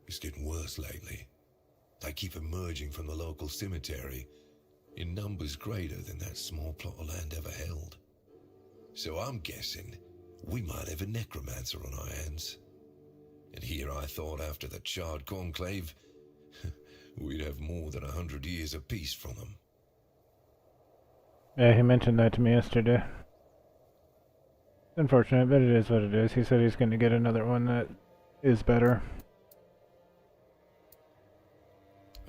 it's getting worse lately. They keep emerging from the local cemetery in numbers greater than that small plot of land ever held. So I'm guessing we might have a necromancer on our hands. And here I thought after the charred conclave, we'd have more than 100 years of peace from them. Yeah, he mentioned that to me yesterday. It's unfortunate, but it is what it is. He said he's going to get another one that is better.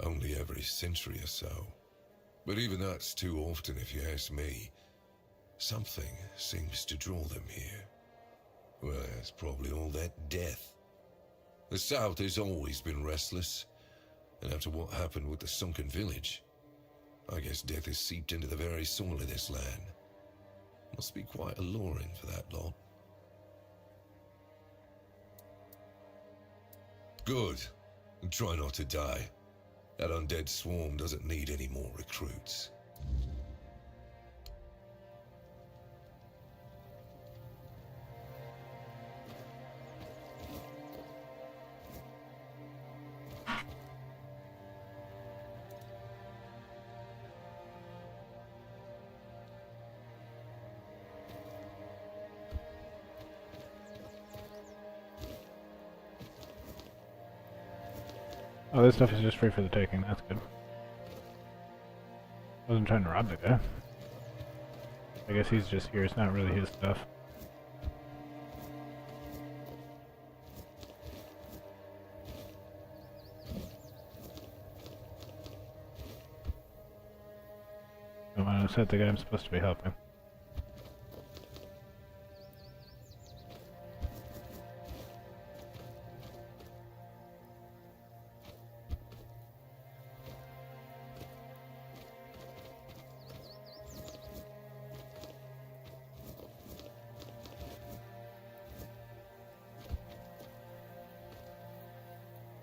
Only every century or so. But even that's too often if you ask me. Something seems to draw them here. Well, it's probably all that death. The South has always been restless, and after what happened with the sunken village, I guess death has seeped into the very soil of this land. Must be quite alluring for that lot. Good. And try not to die. That undead swarm doesn't need any more recruits. Oh, this stuff is just free for the taking. That's good. Wasn't trying to rob the guy. I guess he's just here. It's not really his stuff. Don't want to upset the guy I'm supposed to be helping.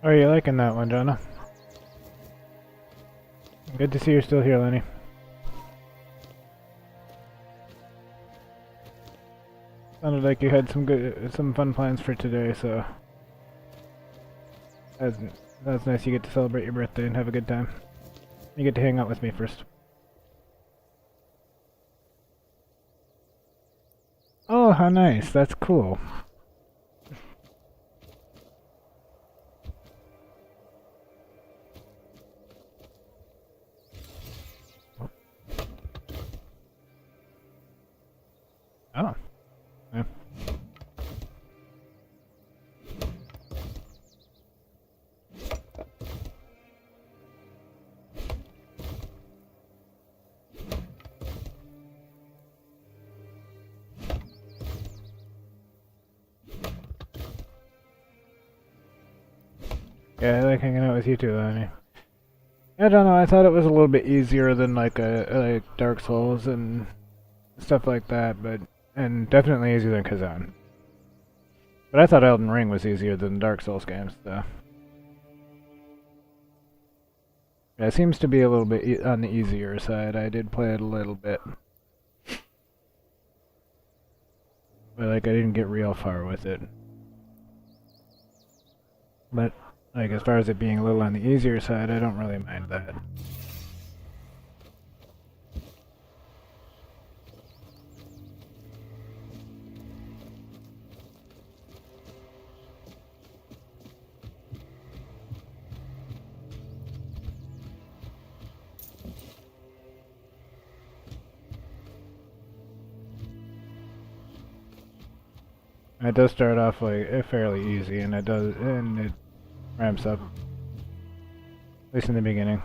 Are you liking that one, Jonah? Good to see you're still here, Lenny. Sounded like you had some fun plans for today, so that's nice. You get to celebrate your birthday and have a good time. You get to hang out with me first. Oh, how nice! That's cool. Oh. Yeah. Yeah, I like hanging out with you too, Lenny. I don't know, I thought it was a little bit easier than like Dark Souls and stuff like that, and definitely easier than Kazan. But I thought Elden Ring was easier than Dark Souls games, so. Yeah, it seems to be a little bit on the easier side. I did play it a little bit. But, like, I didn't get real far with it. But, like, as far as it being a little on the easier side, I don't really mind that. It does start off like fairly easy, and it ramps up, at least in the beginning.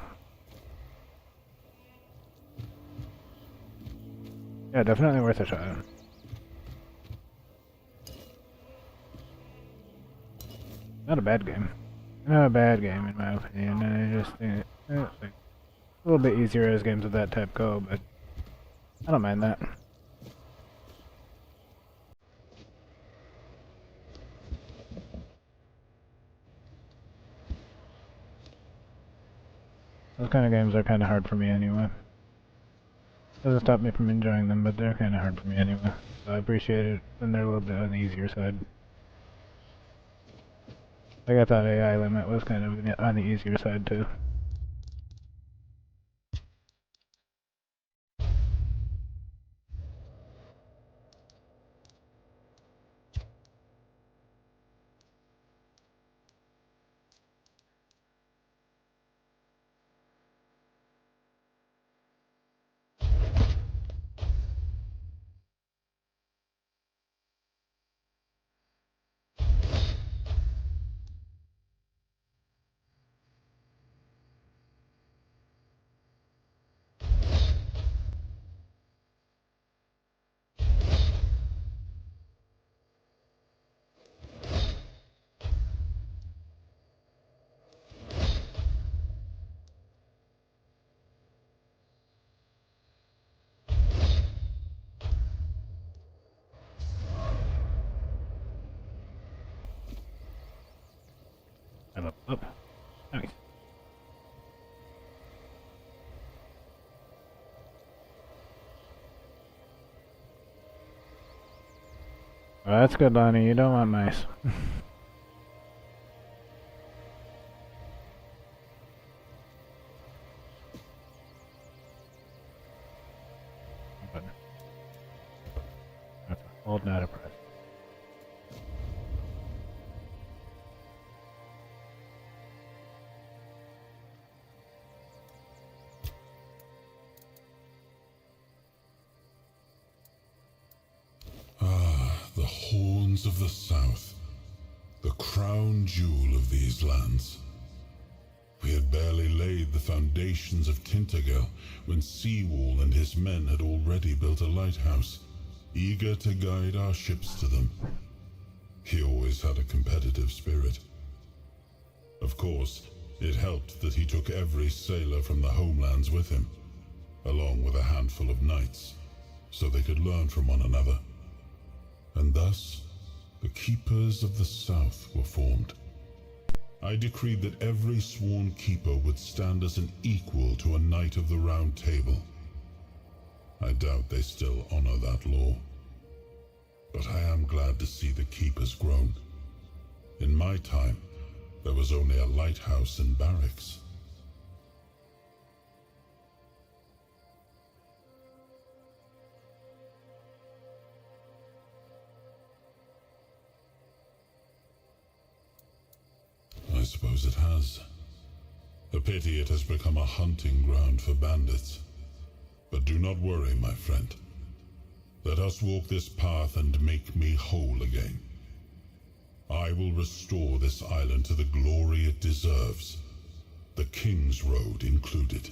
Yeah, definitely worth a shot. Not a bad game. Not a bad game in my opinion. I just think it's like a little bit easier as games of that type go, but I don't mind that. Those kind of games are kind of hard for me anyway. Doesn't stop me from enjoying them, but they're kind of hard for me anyway. So I appreciate it when they're a little bit on the easier side. Like I thought AI Limit was kind of on the easier side too. I level up. Nice. Well, that's good, Lonnie. You don't want mice. That's a hold, not a press. The horns of the south, the crown jewel of these lands. We had barely laid the foundations of Tintagel when Seawall and his men had already built a lighthouse, eager to guide our ships to them. He always had a competitive spirit. Of course, it helped that he took every sailor from the homelands with him, along with a handful of knights, so they could learn from one another. And thus, the Keepers of the South were formed. I decreed that every sworn keeper would stand as an equal to a Knight of the Round Table. I doubt they still honor that law. But I am glad to see the keepers grown. In my time, there was only a lighthouse and barracks. I suppose it has. A pity it has become a hunting ground for bandits. But do not worry, my friend. Let us walk this path and make me whole again. I will restore this island to the glory it deserves, the King's Road included.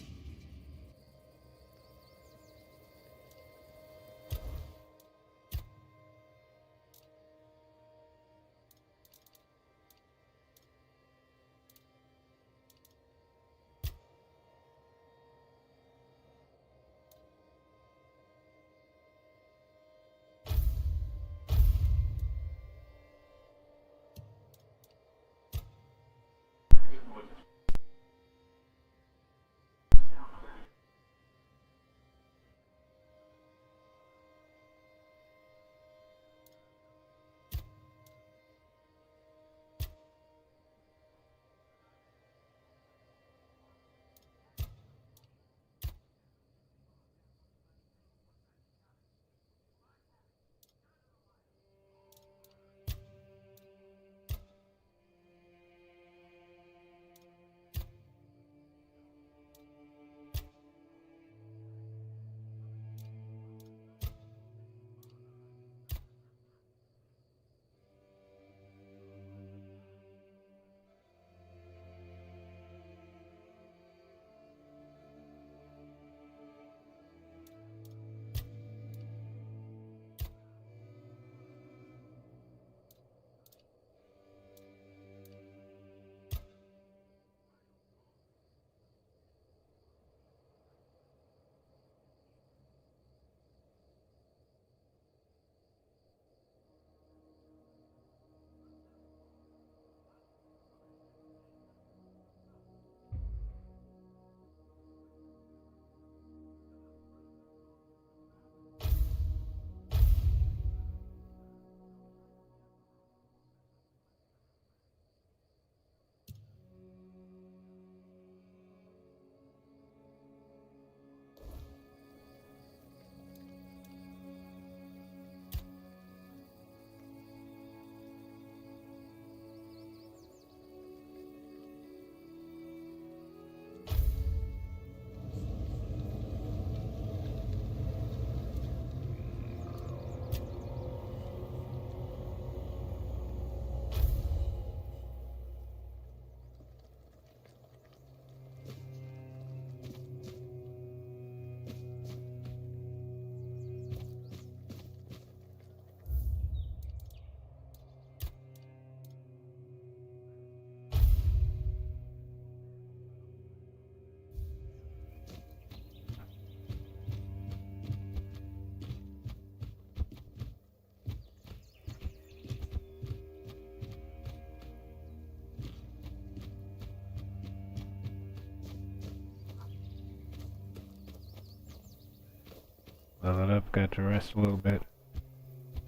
leveled up, got to rest a little bit.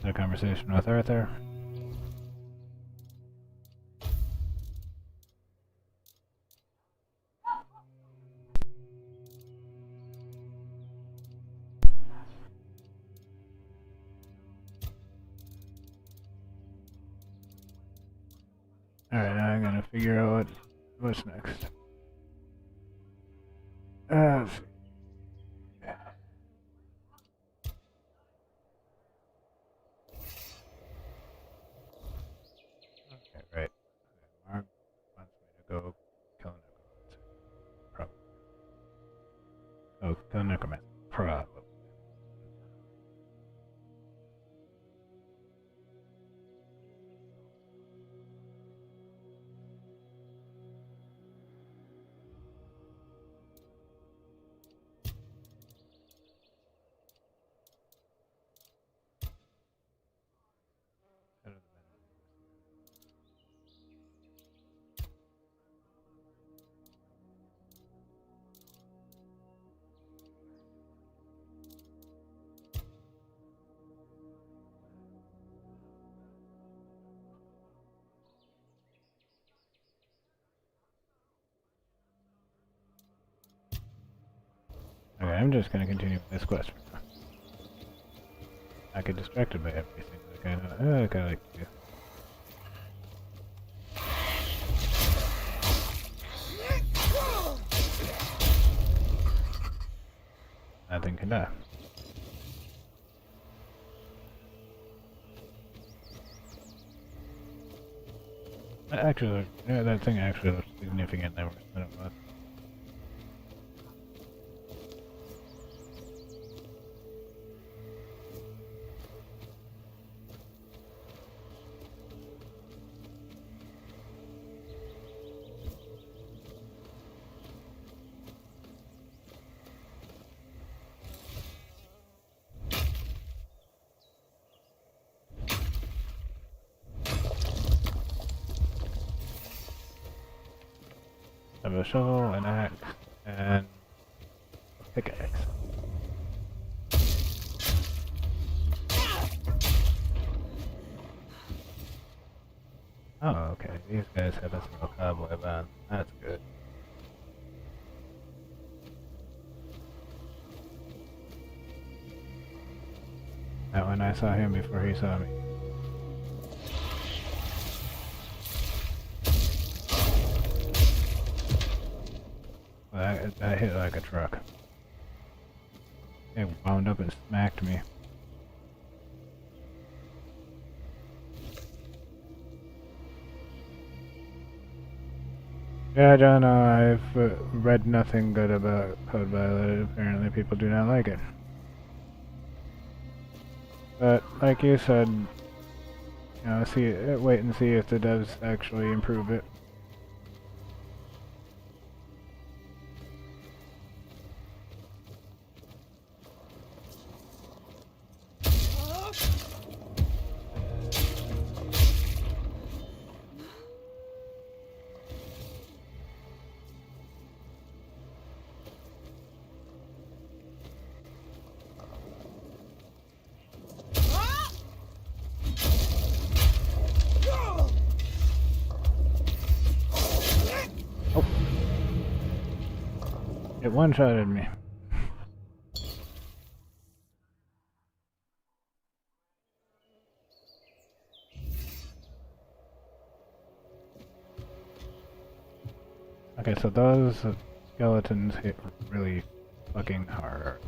Had a conversation with Arthur. Alright, now I'm gonna figure out what's next. Let's see. Okay, right. Mark wants me to go kill a necromancer. Probably. Oh, kill a necromancer. Probably. Okay, I'm just gonna continue with this quest for now. I get distracted by everything like I like to do. Nothing can die. Actually, that thing actually looks significantly worse than it was. I have a shovel, an axe, and a pickaxe. Oh, okay. These guys have a throw cobweb on. That's good. That one I saw him before he saw me. That hit like a truck. It wound up and smacked me. Yeah, I don't know. I've read nothing good about Code Violet. Apparently people do not like it. But, like you said, you know, wait and see if the devs actually improve it. It one-shotted me. Okay, so those skeletons hit really fucking hard.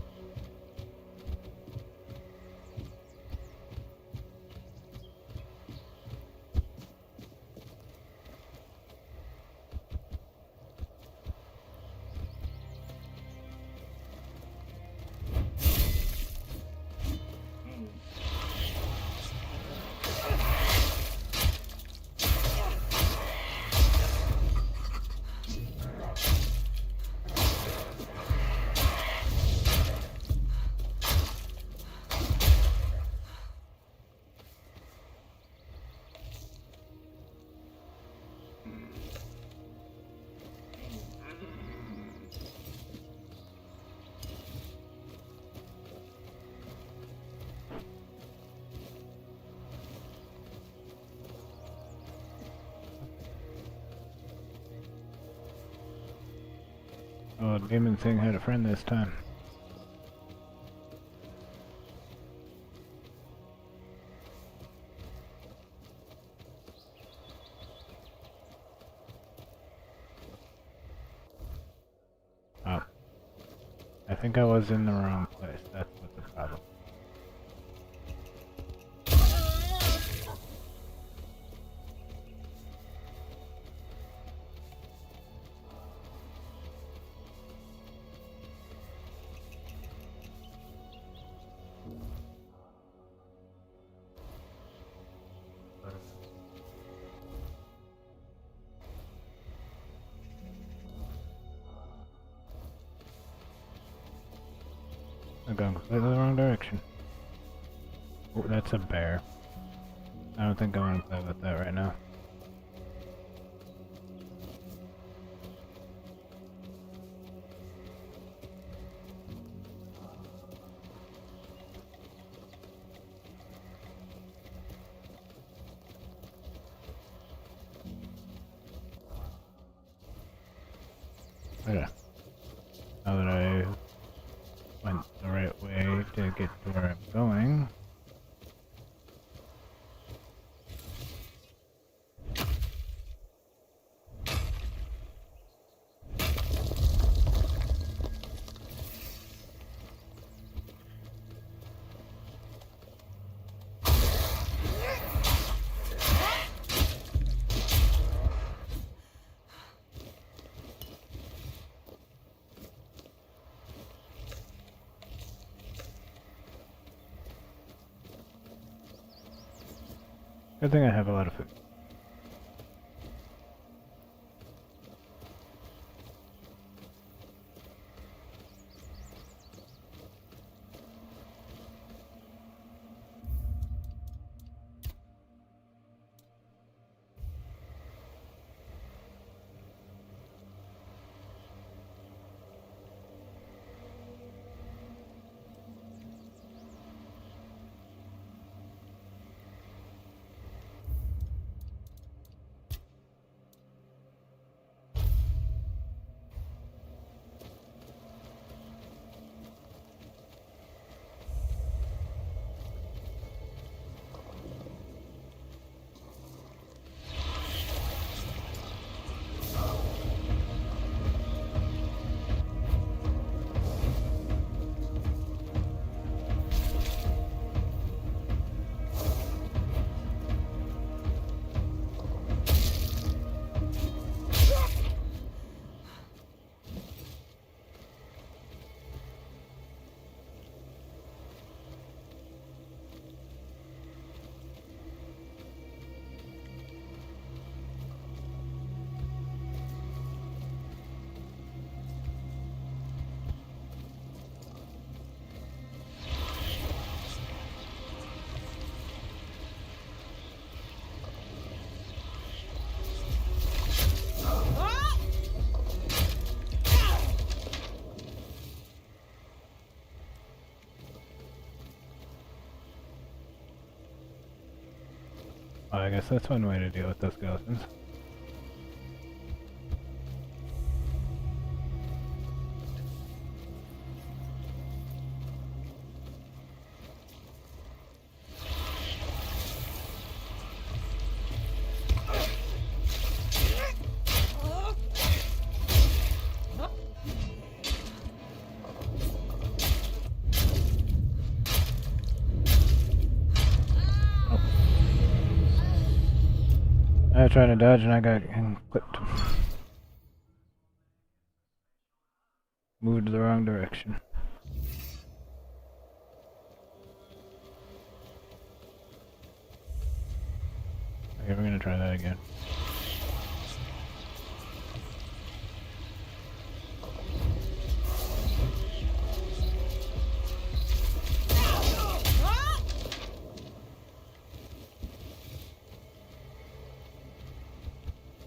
Oh, Demon Thing had a friend this time. Oh. I think I was in the wrong place. That's what the problem. I'm going completely the wrong direction. Oh, that's a bear. I don't think I want to play with that right now. Yeah. Now that I went the right way to get to where I'm going. Good thing I have a lot of food. Well, I guess that's one way to deal with those skeletons. I was trying to dodge and I got clipped. Moved the wrong direction. Okay, we're gonna try that again.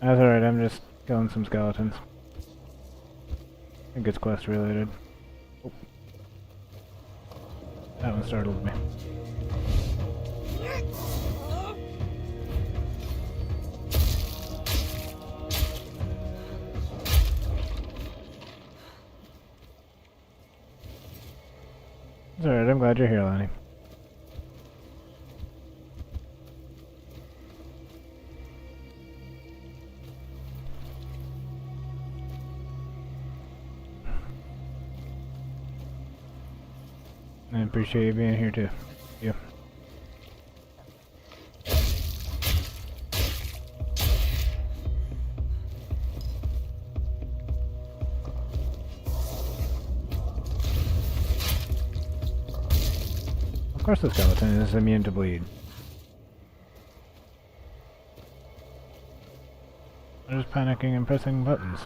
That's alright, I'm just killing some skeletons. I think it's quest related. Oh. That one startled me. It's alright, I'm glad you're here, Lonnie. I appreciate you being here too. Thank you. Of course the skeleton is immune to bleed. They're just panicking and pressing buttons.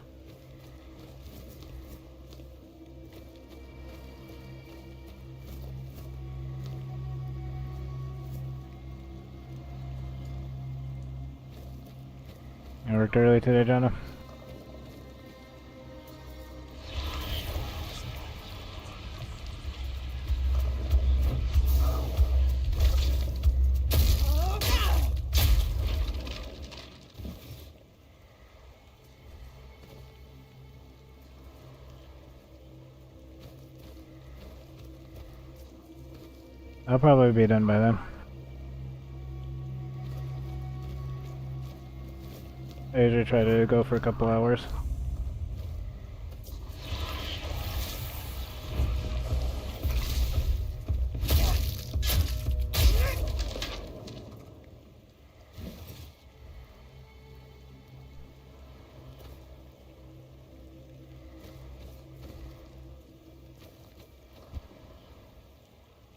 You worked early today, Jonah? I'll probably be done by then. I usually try to go for a couple hours.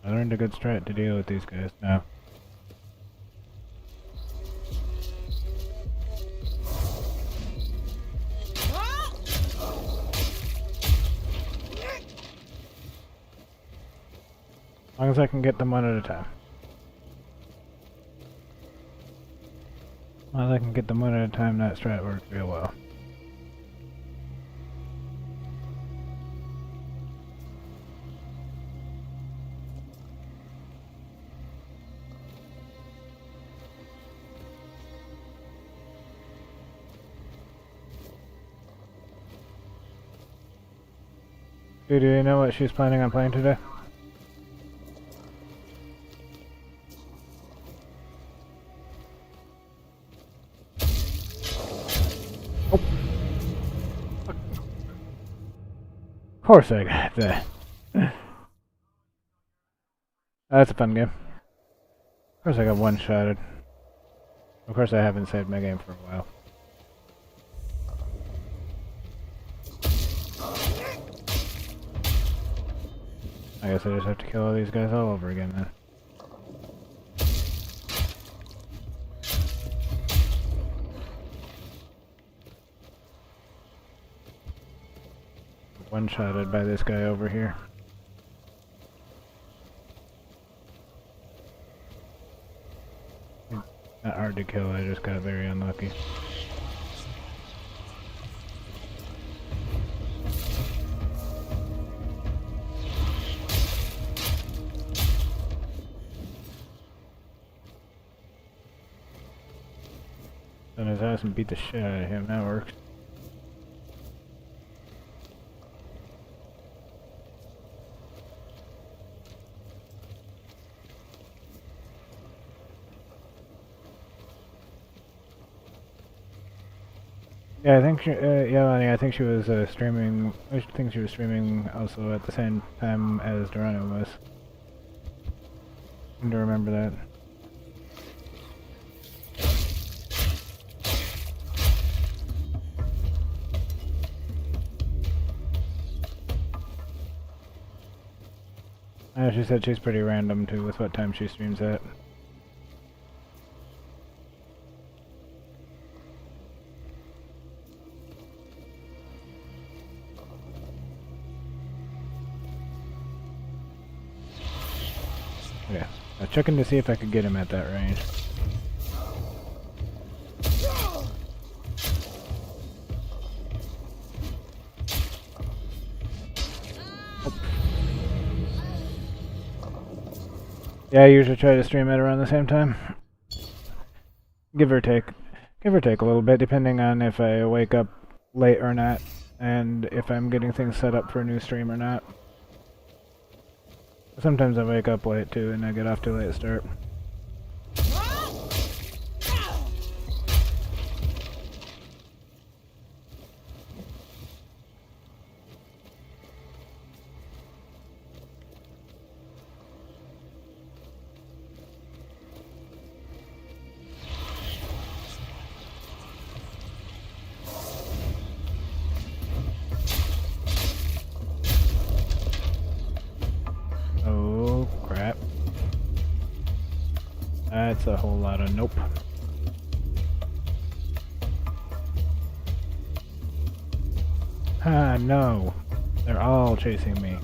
I learned a good strat to deal with these guys now. As long as I can get them one at a time. As long as I can get them one at a time, that strat works real well. Dude, do you know what she's planning on playing today? Oh. Of course I got that. That's a fun game. Of course I got one-shotted. Of course I haven't saved my game for a while. I guess I just have to kill all these guys all over again then. One-shotted by this guy over here. Not hard to kill, I just got very unlucky. On his ass and beat the shit out of him, that works. Yeah, I think she, Lonnie, I think she was streaming. I think she was streaming also at the same time as Dorano was. I seem to remember that. She said she's pretty random too with what time she streams at. Yeah, I was checking to see if I could get him at that range. Yeah, I usually try to stream at around the same time. Give or take. Give or take a little bit, depending on if I wake up late or not, and if I'm getting things set up for a new stream or not. Sometimes I wake up late too, and I get off too late to start. Oh crap. That's a whole lot of nope. Ah, no. They're all chasing me.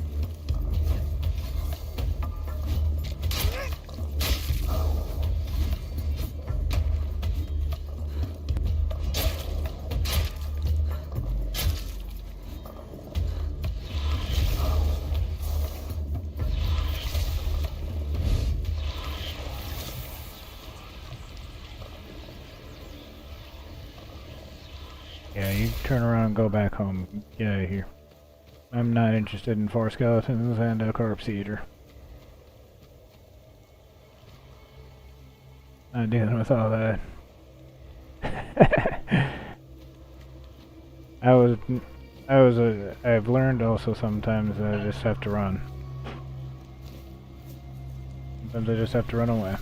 Yeah, you turn around and go back home. Get out of here. I'm not interested in 4 skeletons and a corpse eater. Not dealing with all that. I've learned also sometimes that I just have to run. Sometimes I just have to run away.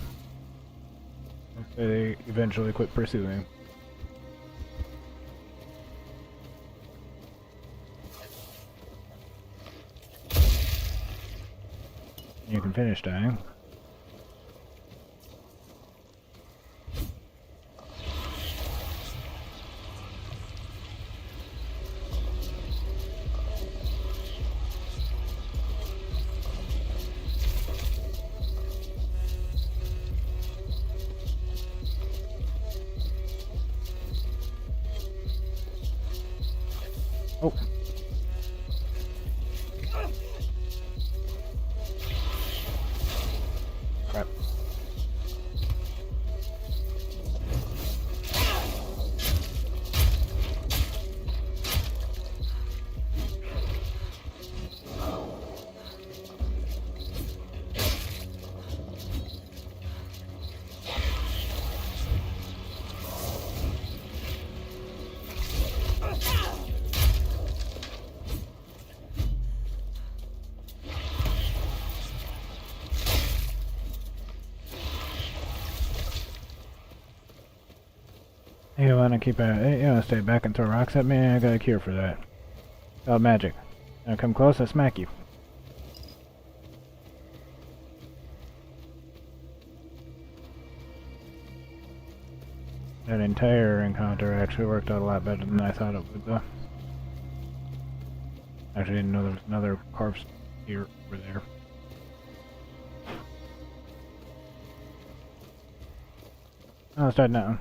They eventually quit pursuing. You can finish dying. Oh. Crap. You wanna keep you wanna stay back and throw rocks at me? I got a cure for that. Oh, magic. Now come close, I smack you. That entire encounter actually worked out a lot better than I thought it would, though. Actually didn't know there was another corpse here over there. Oh, let's start now.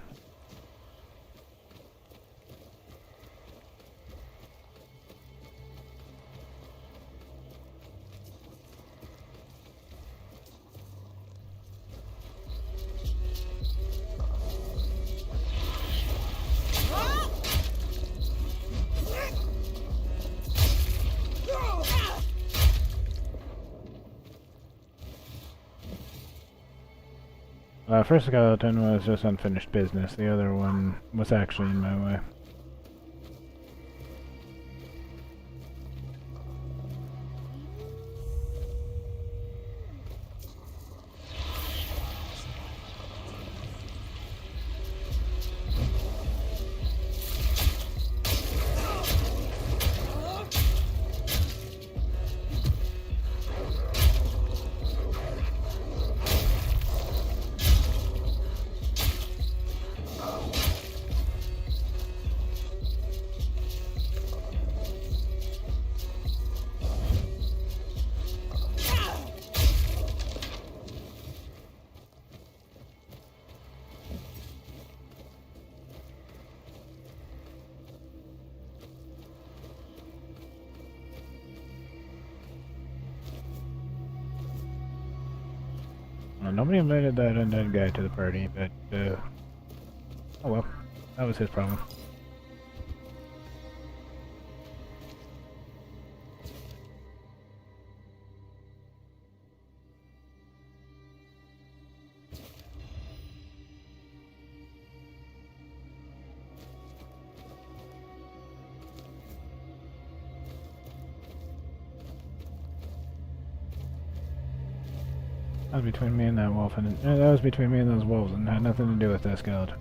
First skeleton was just unfinished business. The other one was actually in my way. Well, nobody invited that undead guy to the party, but, oh well. That was his problem. That was between me and that wolf, and that was between me and those wolves, and had nothing to do with that skeleton.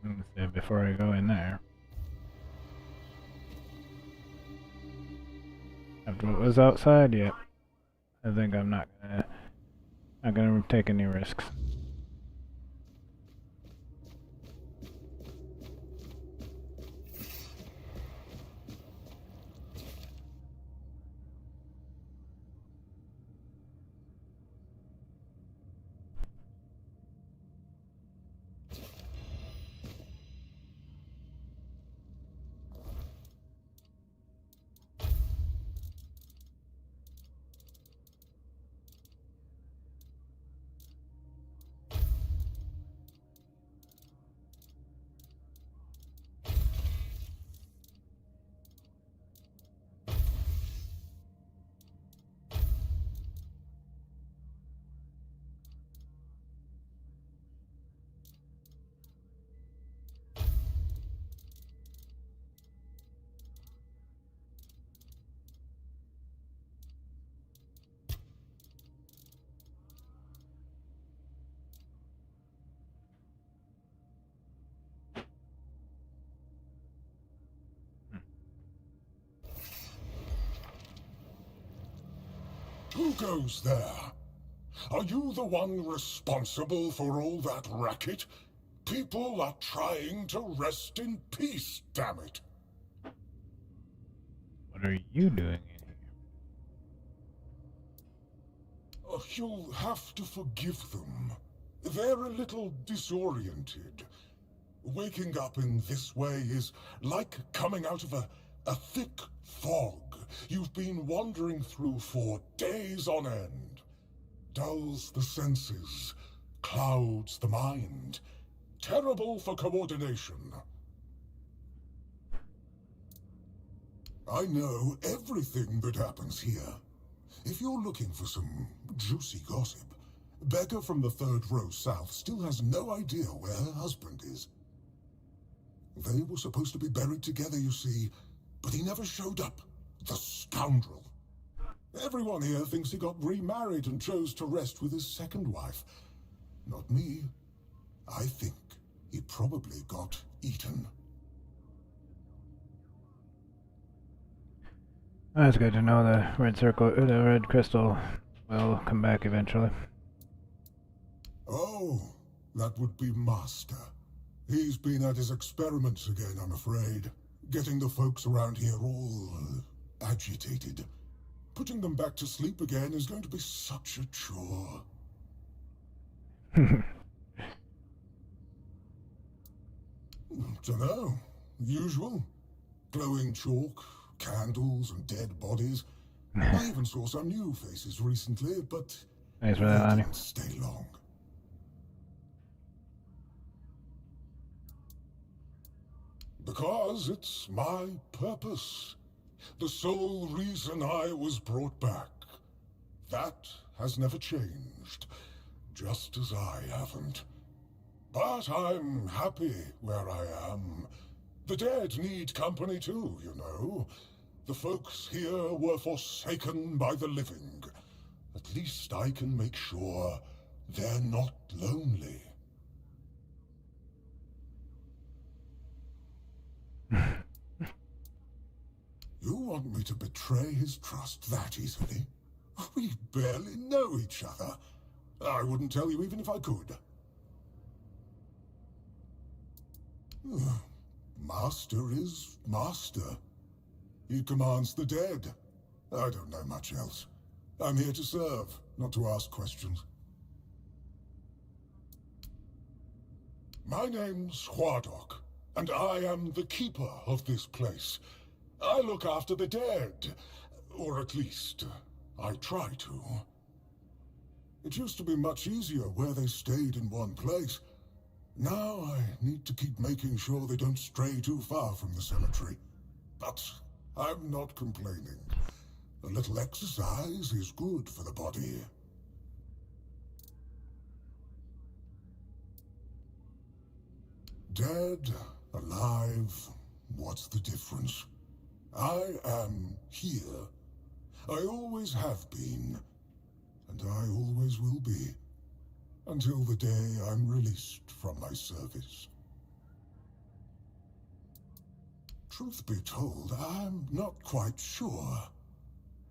Let's see, before I go in there. After what was outside, yep. I think I'm not gonna take any risks. Who goes there? Are you the one responsible for all that racket? People are trying to rest in peace, damn it. What are you doing in here? You'll have to forgive them. They're a little disoriented. Waking up in this way is like coming out of a thick fog you've been wandering through for days on end. Dulls the senses, clouds the mind. Terrible for coordination. I know everything that happens here. If you're looking for some juicy gossip, Becca from the third row south still has no idea where her husband is. They were supposed to be buried together, you see, but he never showed up. The scoundrel. Everyone here thinks he got remarried and chose to rest with his second wife. Not me. I think he probably got eaten. That's good to know the the red crystal will come back eventually. Oh, that would be Master. He's been at his experiments again, I'm afraid. Getting the folks around here all agitated. Putting them back to sleep again is going to be such a chore. Dunno. Usual. Glowing chalk, candles, and dead bodies. I even saw some new faces recently, but Thanks for they that, Lonnie. didn't stay long. Because it's my purpose. the sole reason I was brought back. That has never changed, just as I haven't. But I'm happy where I am. The dead need company too, you know. The folks here were forsaken by the living. At least I can make sure they're not lonely. You want me to betray his trust that easily? We barely know each other. I wouldn't tell you even if I could. Master is master. He commands the dead. I don't know much else. I'm here to serve, not to ask questions. My name's Huardok, and I am the keeper of this place. I look after the dead, or at least, I try to. It used to be much easier where they stayed in one place. Now I need to keep making sure they don't stray too far from the cemetery. But I'm not complaining. A little exercise is good for the body. Dead, alive, what's the difference? I am here. I always have been, and I always will be, until the day I'm released from my service. Truth be told, I'm not quite sure.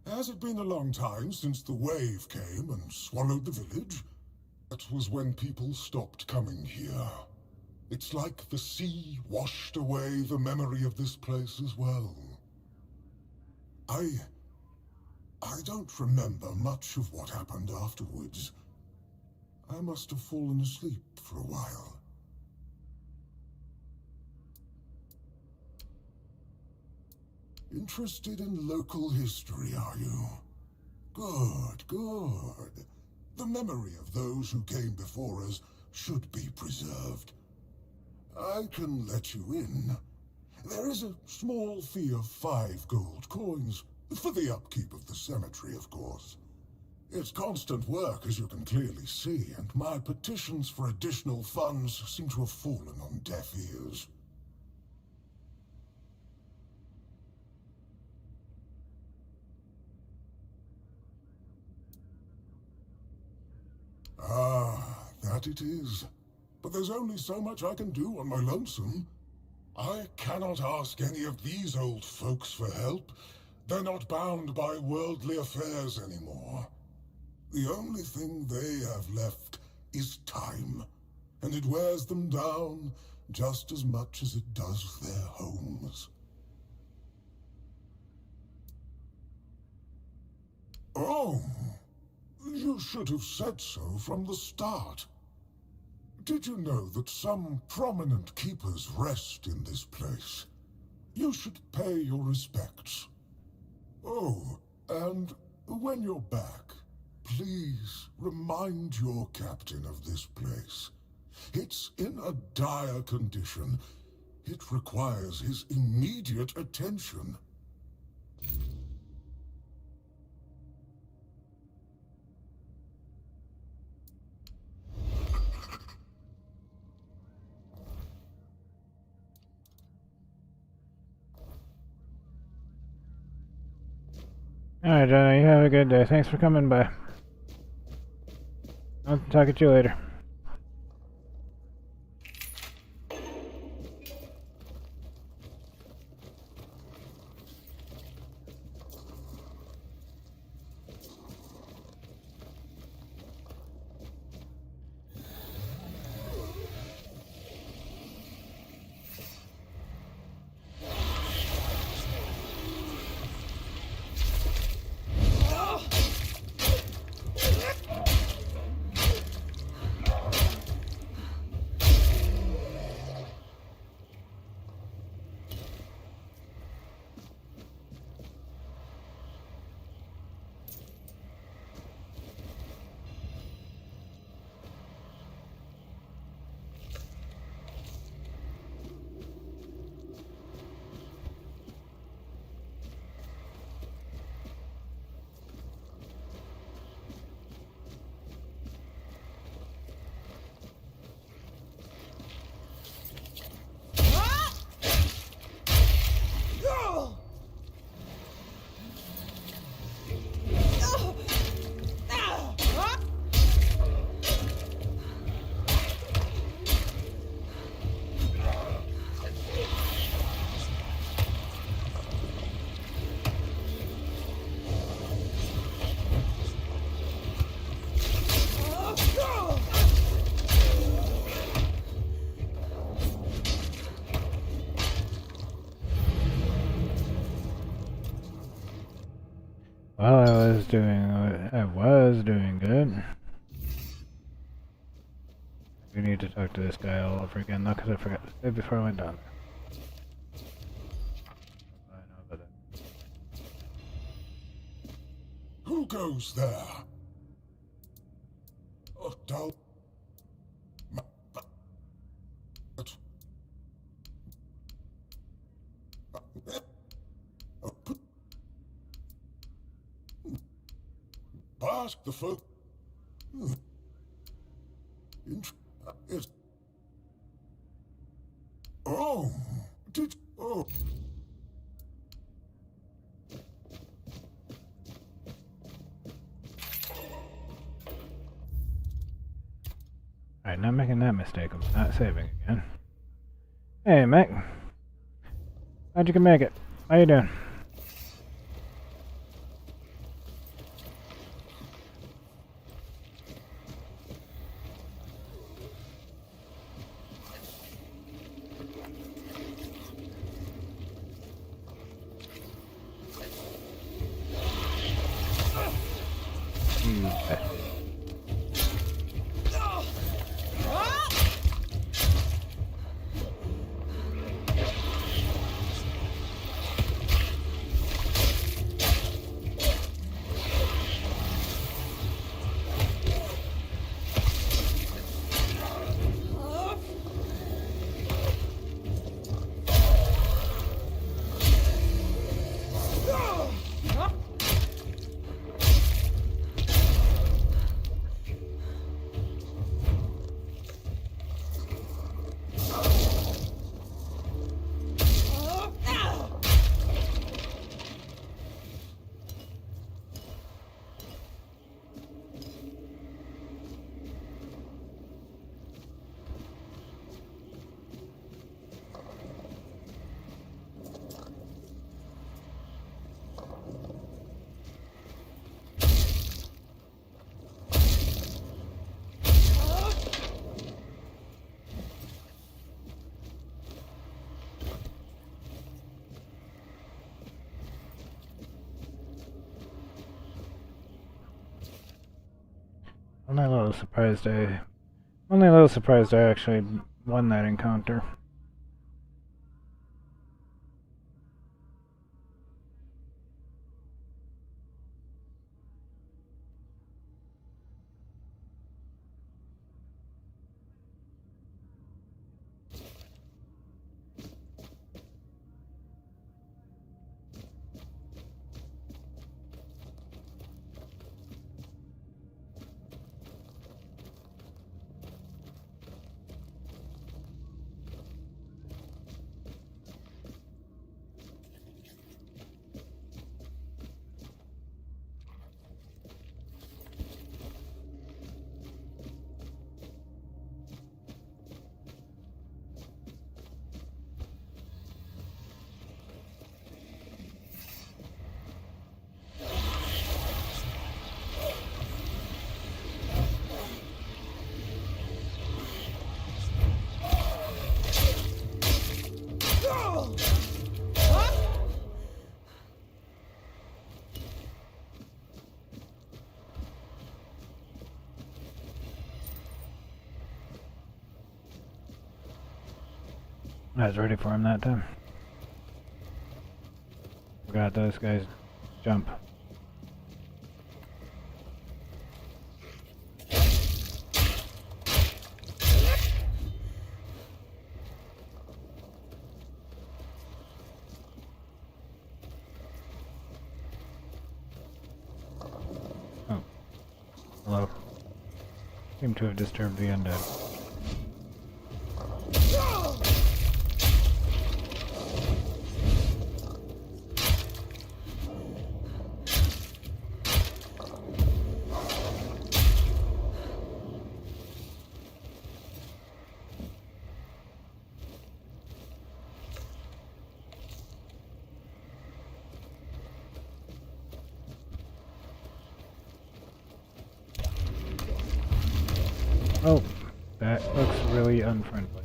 Has it been a long time since the wave came and swallowed the village? That was when people stopped coming here. It's like the sea washed away the memory of this place as well. I don't remember much of what happened afterwards. I must have fallen asleep for a while. Interested in local history, are you? Good, good. The memory of those who came before us should be preserved. I can let you in. There is a small fee of 5 gold coins, for the upkeep of the cemetery, of course. It's constant work, as you can clearly see, and my petitions for additional funds seem to have fallen on deaf ears. Ah, that it is. But there's only so much I can do on my lonesome. I cannot ask any of these old folks for help. They're not bound by worldly affairs anymore. The only thing they have left is time, and it wears them down just as much as it does their homes. Oh, you should have said so from the start. Did you know that some prominent keepers rest in this place? You should pay your respects. Oh, and when you're back, please remind your captain of this place. It's in a dire condition. It requires his immediate attention. Alright, Johnny, you have a good day. Thanks for coming by. I'll talk to you later. Well, I was doing good. We need to talk to this guy all over again, though, because I forgot to say before I went down there. I know about it. Who goes there? Oh, down. Ask the folk. Yes. Oh, oh. Alright, not making that mistake of not saving again. Hey, Mac. How'd you can make it? How you doing? You bet. Only a little surprised I actually won that encounter. I was ready for him that time. Forgot those guys jump. Oh. Hello. Seem to have disturbed the undead. Oh, that looks really unfriendly.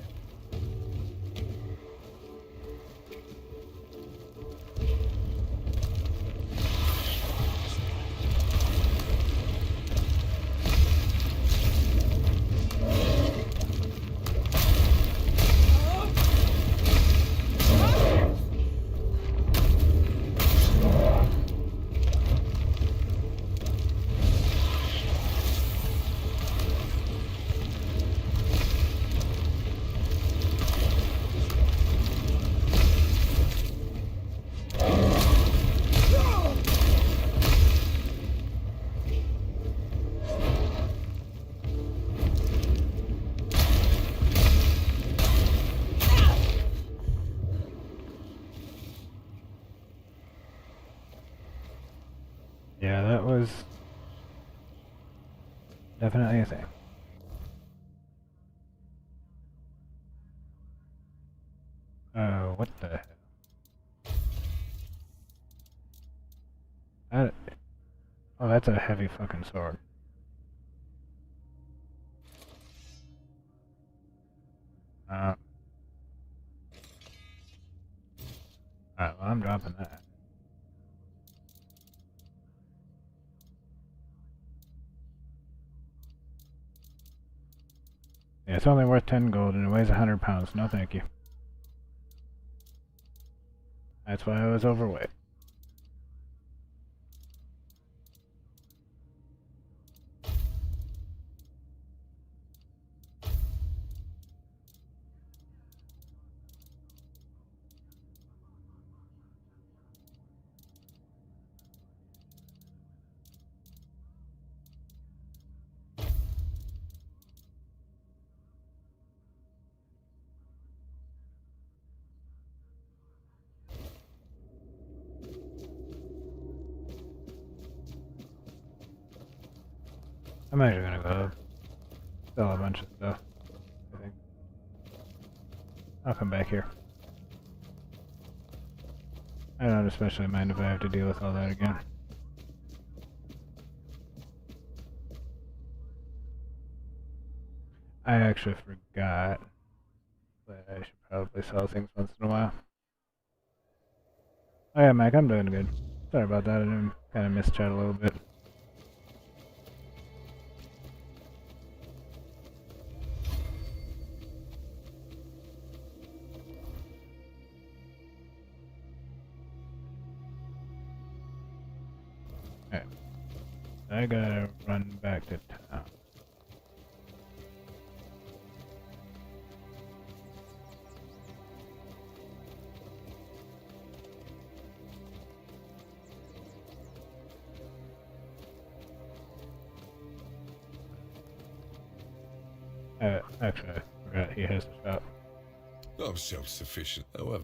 Yeah, that was definitely a thing. Oh, what the hell? That, oh, that's a heavy fucking sword. Alright, well, I'm dropping that. Yeah, it's only worth 10 gold and it weighs 100 pounds. No thank you. That's why I was overweight. I'm actually gonna go sell a bunch of stuff, I think. I'll come back here. I don't especially mind if I have to deal with all that again. I actually forgot that I should probably sell things once in a while. Oh yeah, Mike, I'm doing good. Sorry about that, I didn't kind of miss chat a little bit. Alright. I gotta run back to town. Actually, I forgot he has a shop. I'm self-sufficient, however.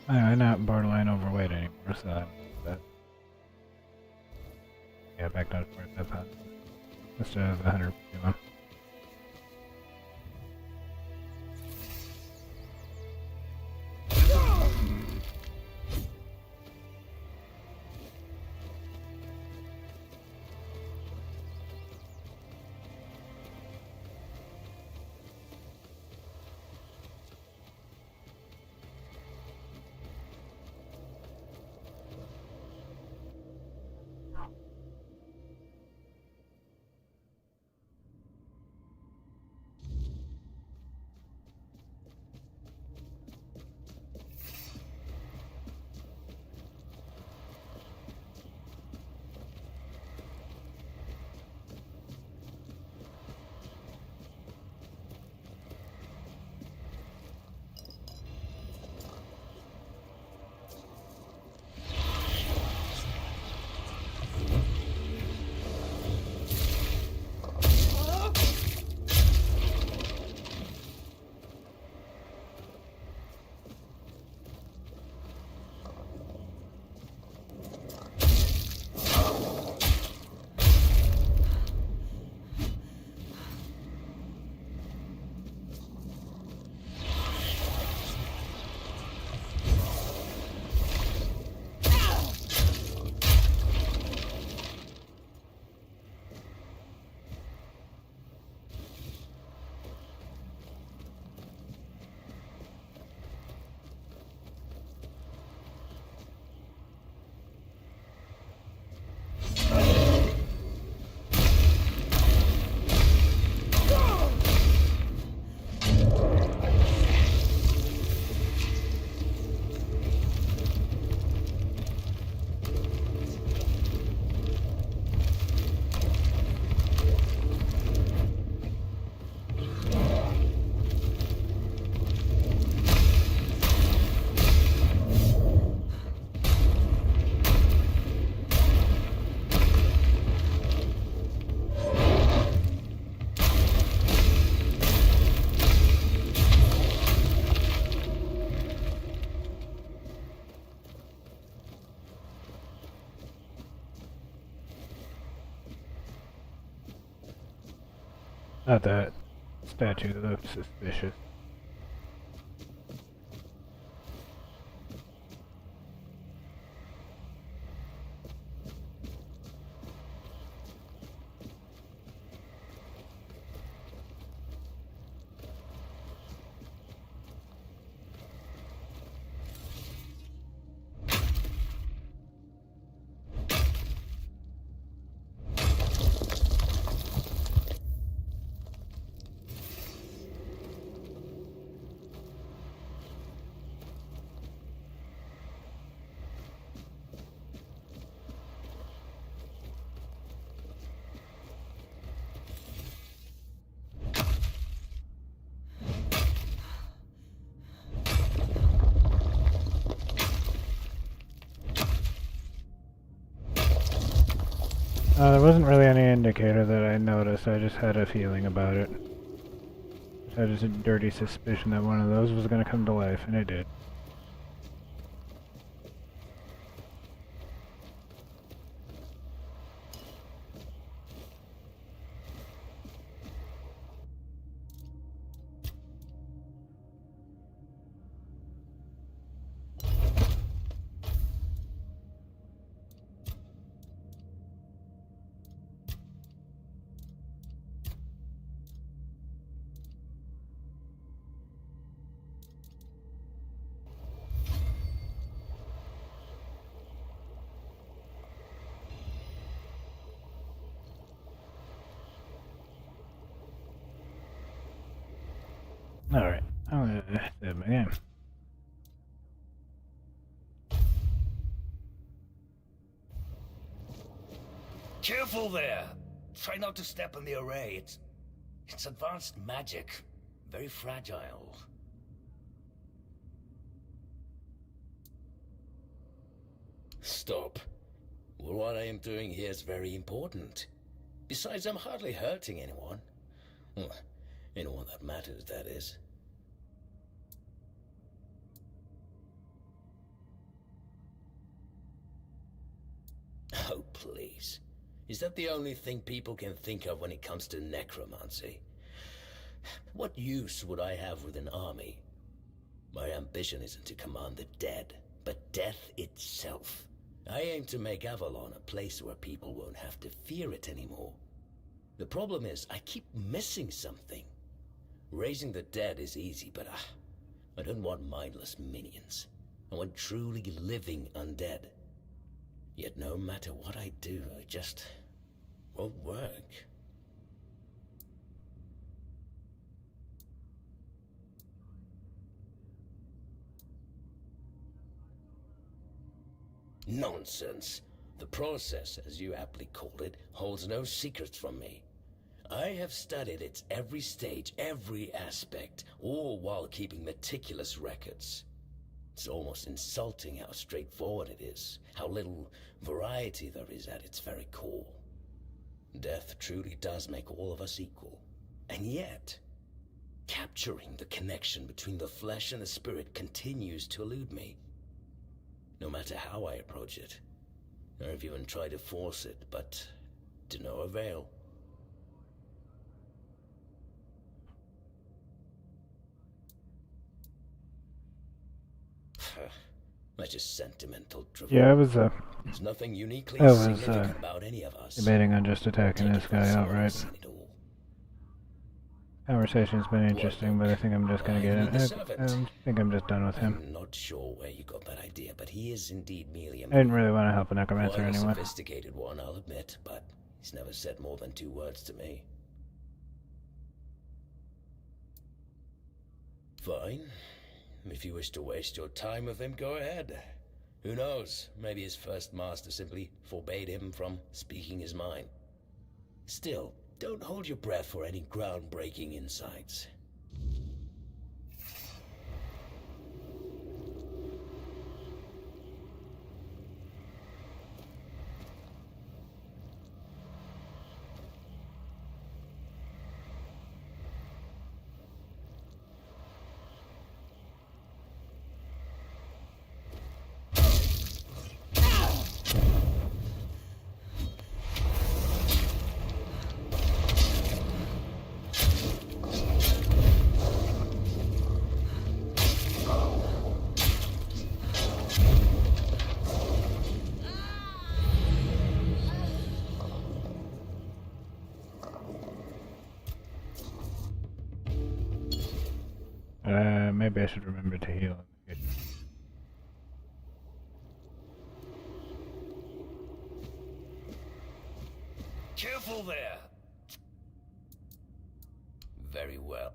I'm not borderline overweight anymore, so that. Yeah, back down to 45 pounds. Instead of 100 kilo. Not that statue looks suspicious. There wasn't really any indicator that I noticed, I just had a feeling about it. I had just a dirty suspicion that one of those was going to come to life, and it did. Alright, I'm gonna save my game. Careful there! Try not to step on the array. It's advanced magic. Very fragile. Stop. Well, what I am doing here is very important. Besides, I'm hardly hurting anyone. Well, anyone that matters, that is. please. Is that the only thing people can think of when it comes to necromancy? What use would I have with an army? My ambition isn't to command the dead, but death itself. I aim to make Avalon a place where people won't have to fear it anymore. The problem is, I keep missing something. Raising the dead is easy, but I don't want mindless minions. I want truly living undead. Yet no matter what I do, it just won't work. Nonsense. The process, as you aptly called it, holds no secrets from me. I have studied its every stage, every aspect, all while keeping meticulous records. It's almost insulting how straightforward it is, how little variety there is at its very core. Death truly does make all of us equal. And yet, capturing the connection between the flesh and the spirit continues to elude me. No matter how I approach it. I've even tried to force it, but to no avail. That's just sentimental drivel. Yeah, There's nothing uniquely I was, significant about any of us. debating on just attacking Take this it from guy someone outright. who's seen it all. Conversation's been interesting, but I think I'm just gonna get I it. deserve it. I think I'm just done with him. I'm not sure where you got that idea, but he is indeed merely a I didn't really want to help a necromancer quite a anyway. sophisticated one, I'll admit, but he's never said more than 2 words to me. Fine. If you wish to waste your time with him, go ahead. Who knows? Maybe his first master simply forbade him from speaking his mind. Still, don't hold your breath for any groundbreaking insights. Maybe I should remember to heal him. Careful there! Very well.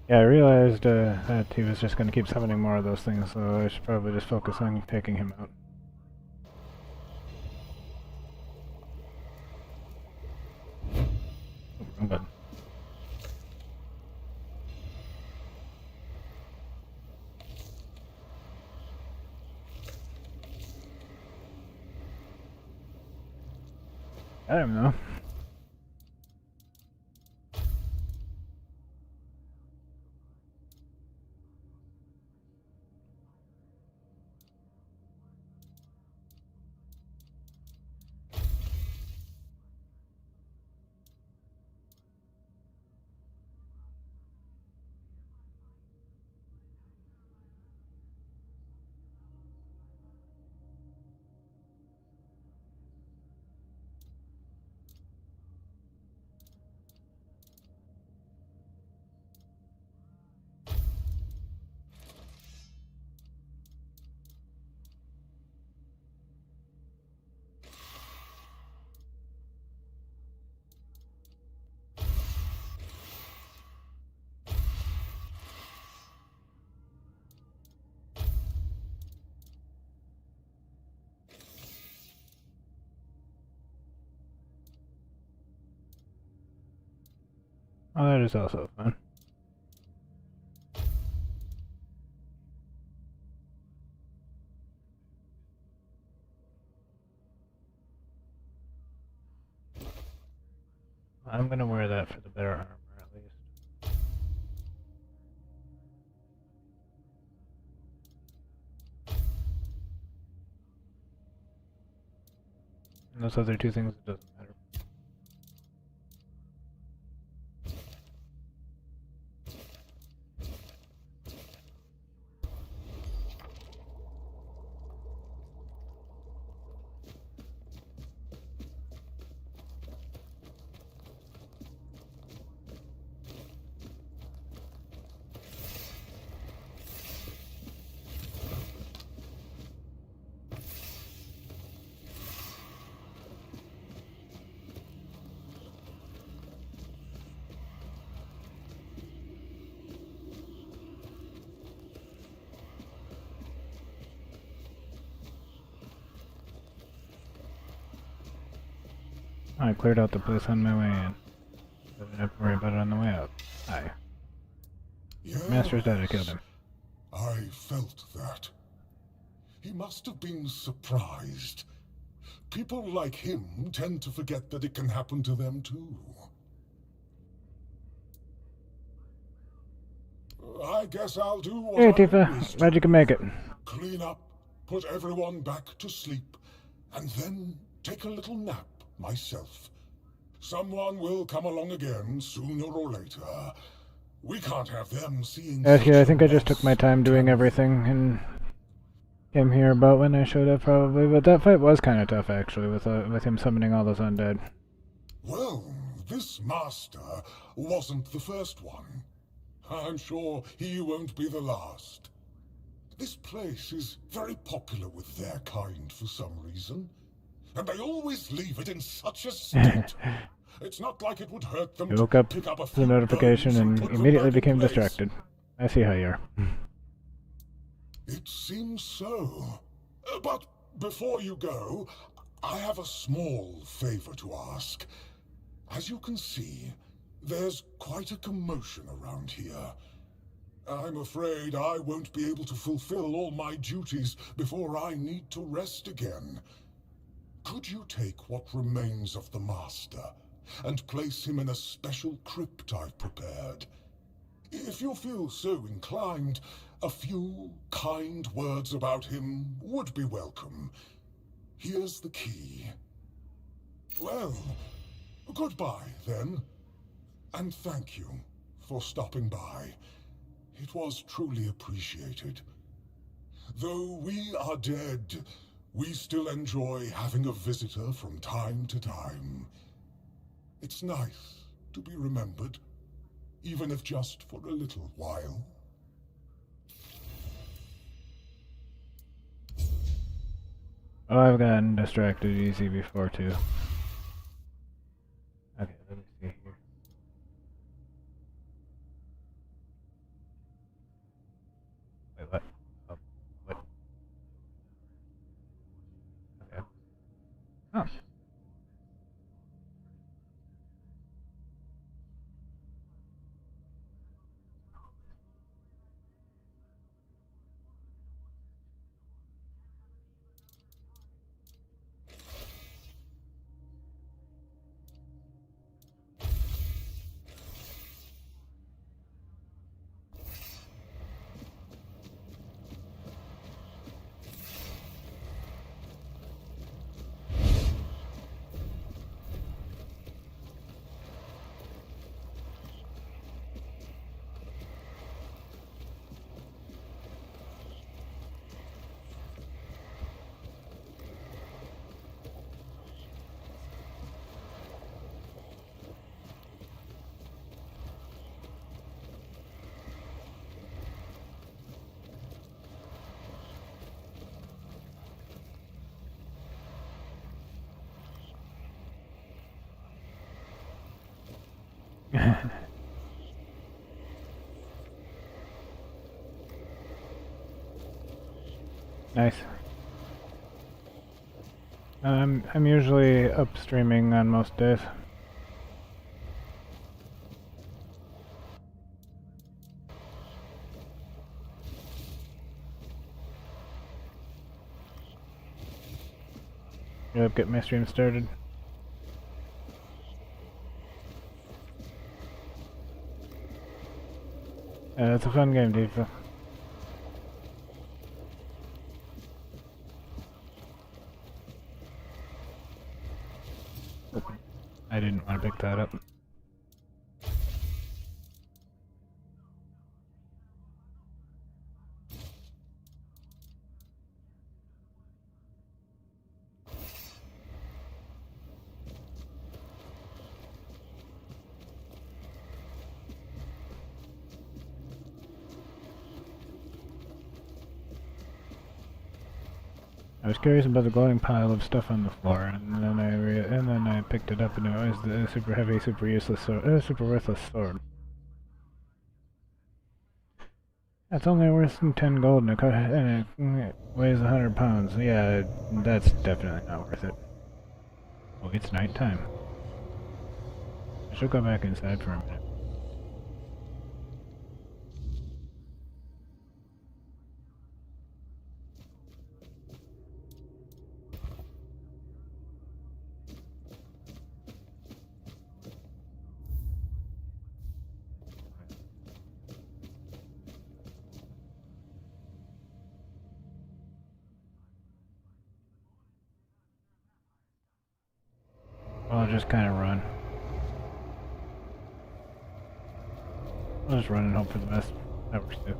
Yeah, I realized that he was just going to keep summoning more of those things, so I should probably just focus on taking him out. Oh, wrong button. Got him though. Oh, that is also fun. I'm gonna wear that for the better armor, at least. And those other two things, it doesn't matter. I cleared out the place on my way in. I didn't have to worry about it on the way out. Aye. Yes, Master's dead, I killed him. I felt that. He must have been surprised. People like him tend to forget that it can happen to them too. I guess I'll do what Hey I Tifa, always glad do. you can make it. Clean up, put everyone back to sleep, and then take a little nap myself. Someone will come along again sooner or later. We can't have them seeing Actually, such I a think I just took my mess, time doing can we? everything and came here about when I showed up probably, but that fight was kind of tough actually with him summoning all those undead. Well, this master wasn't the first one. I'm sure he won't be the last. This place is very popular with their kind for some reason. And they always leave it in such a state. It's not like it would hurt them You to woke up pick up a to few the notification bones and put them immediately back in became place. distracted. I see how you are. It seems so. But before you go, I have a small favor to ask. As you can see, there's quite a commotion around here. I'm afraid I won't be able to fulfill all my duties before I need to rest again. Could you take what remains of the Master and place him in a special crypt I've prepared? If you feel so inclined, a few kind words about him would be welcome. Here's the key. Well, goodbye then. And thank you for stopping by. It was truly appreciated. Though we are dead, we still enjoy having a visitor from time to time. It's nice to be remembered, even if just for a little while. Oh, I've gotten distracted easy before too. Okay, let me see here. Wait, what? Oh, what? Okay. Oh. Nice. I'm usually up streaming on most days. Yep, get my stream started. It's a fun game, Tifa. I didn't want to pick that up. I was curious about the glowing pile of stuff on the floor, and then I picked it up, and it was the super heavy, super useless sword, super worthless sword. That's only worth 10 gold, and it weighs 100 pounds. Yeah, that's definitely not worth it. Oh, it's nighttime. I should go back inside for a minute. I'll just kind of run. I'll just run and hope for the best. That works too.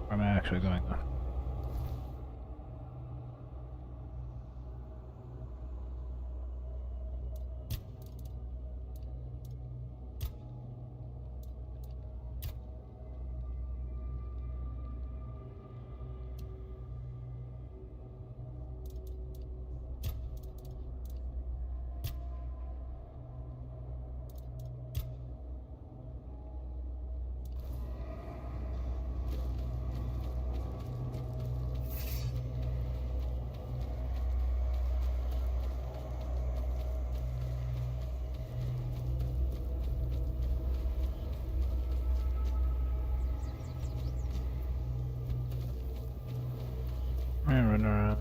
Where am I actually going though? I'm running around.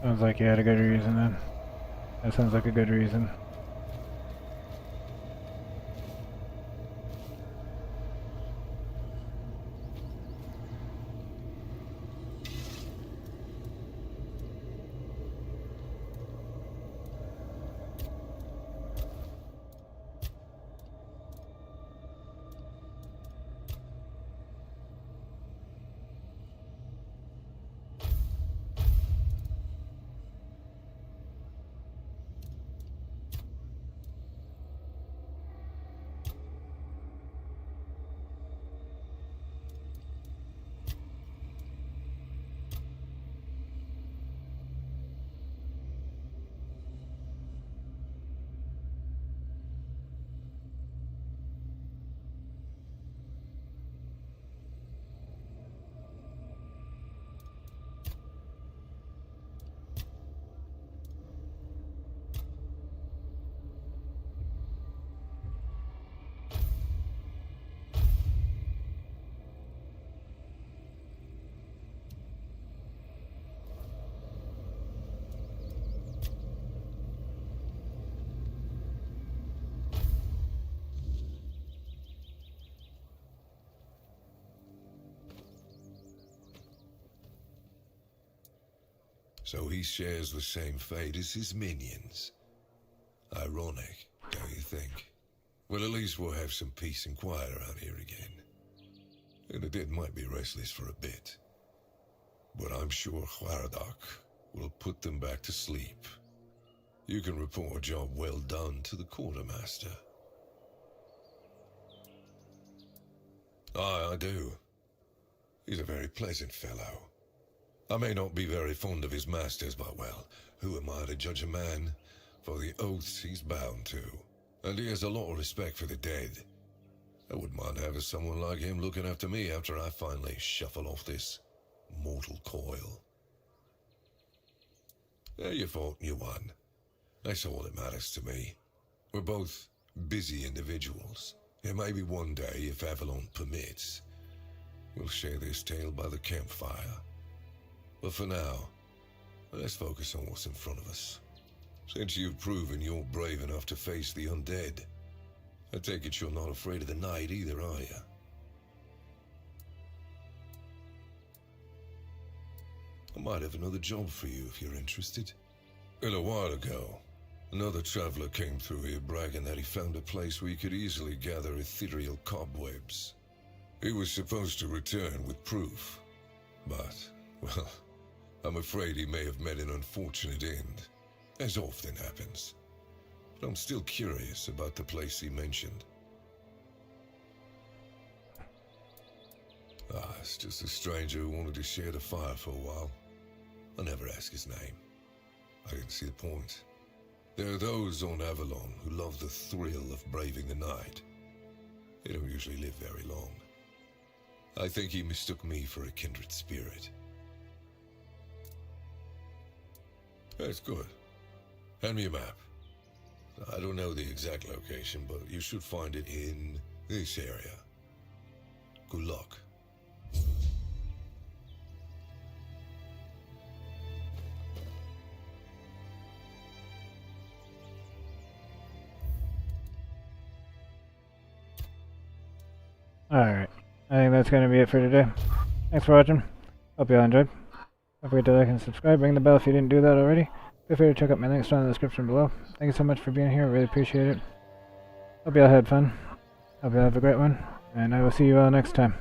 Sounds like you had a good reason then. That sounds like a good reason. So he shares the same fate as his minions. Ironic, don't you think? Well, at least we'll have some peace and quiet around here again. And the dead might be restless for a bit. But I'm sure Hwaradak will put them back to sleep. You can report a job well done to the quartermaster. Aye, I do. He's a very pleasant fellow. I may not be very fond of his masters, but well, who am I to judge a man for the oaths he's bound to? And he has a lot of respect for the dead. I wouldn't mind having someone like him looking after me after I finally shuffle off this mortal coil. Yeah, you fought and you won. That's all that matters to me. We're both busy individuals, and maybe one day, if Avalon permits, we'll share this tale by the campfire. But for now, let's focus on what's in front of us. Since you've proven you're brave enough to face the undead, I take it you're not afraid of the night either, are you? I might have another job for you if you're interested. A little while ago, another traveler came through here bragging that he found a place where you could easily gather ethereal cobwebs. He was supposed to return with proof, but, well, I'm afraid he may have met an unfortunate end, as often happens. But I'm still curious about the place he mentioned. It's just a stranger who wanted to share the fire for a while. I'll never ask his name. I didn't see the point. There are those on Avalon who love the thrill of braving the night. They don't usually live very long. I think he mistook me for a kindred spirit. That's good. Hand me a map. I don't know the exact location, but you should find it in this area. Good luck. Alright, I think that's going to be it for today. Thanks for watching. Hope you all enjoyed. Don't forget to like and subscribe. Ring the bell if you didn't do that already. Feel free to check out my links down in the description below. Thank you so much for being here. I really appreciate it. Hope you all had fun. Hope you all have a great one. And I will see you all next time.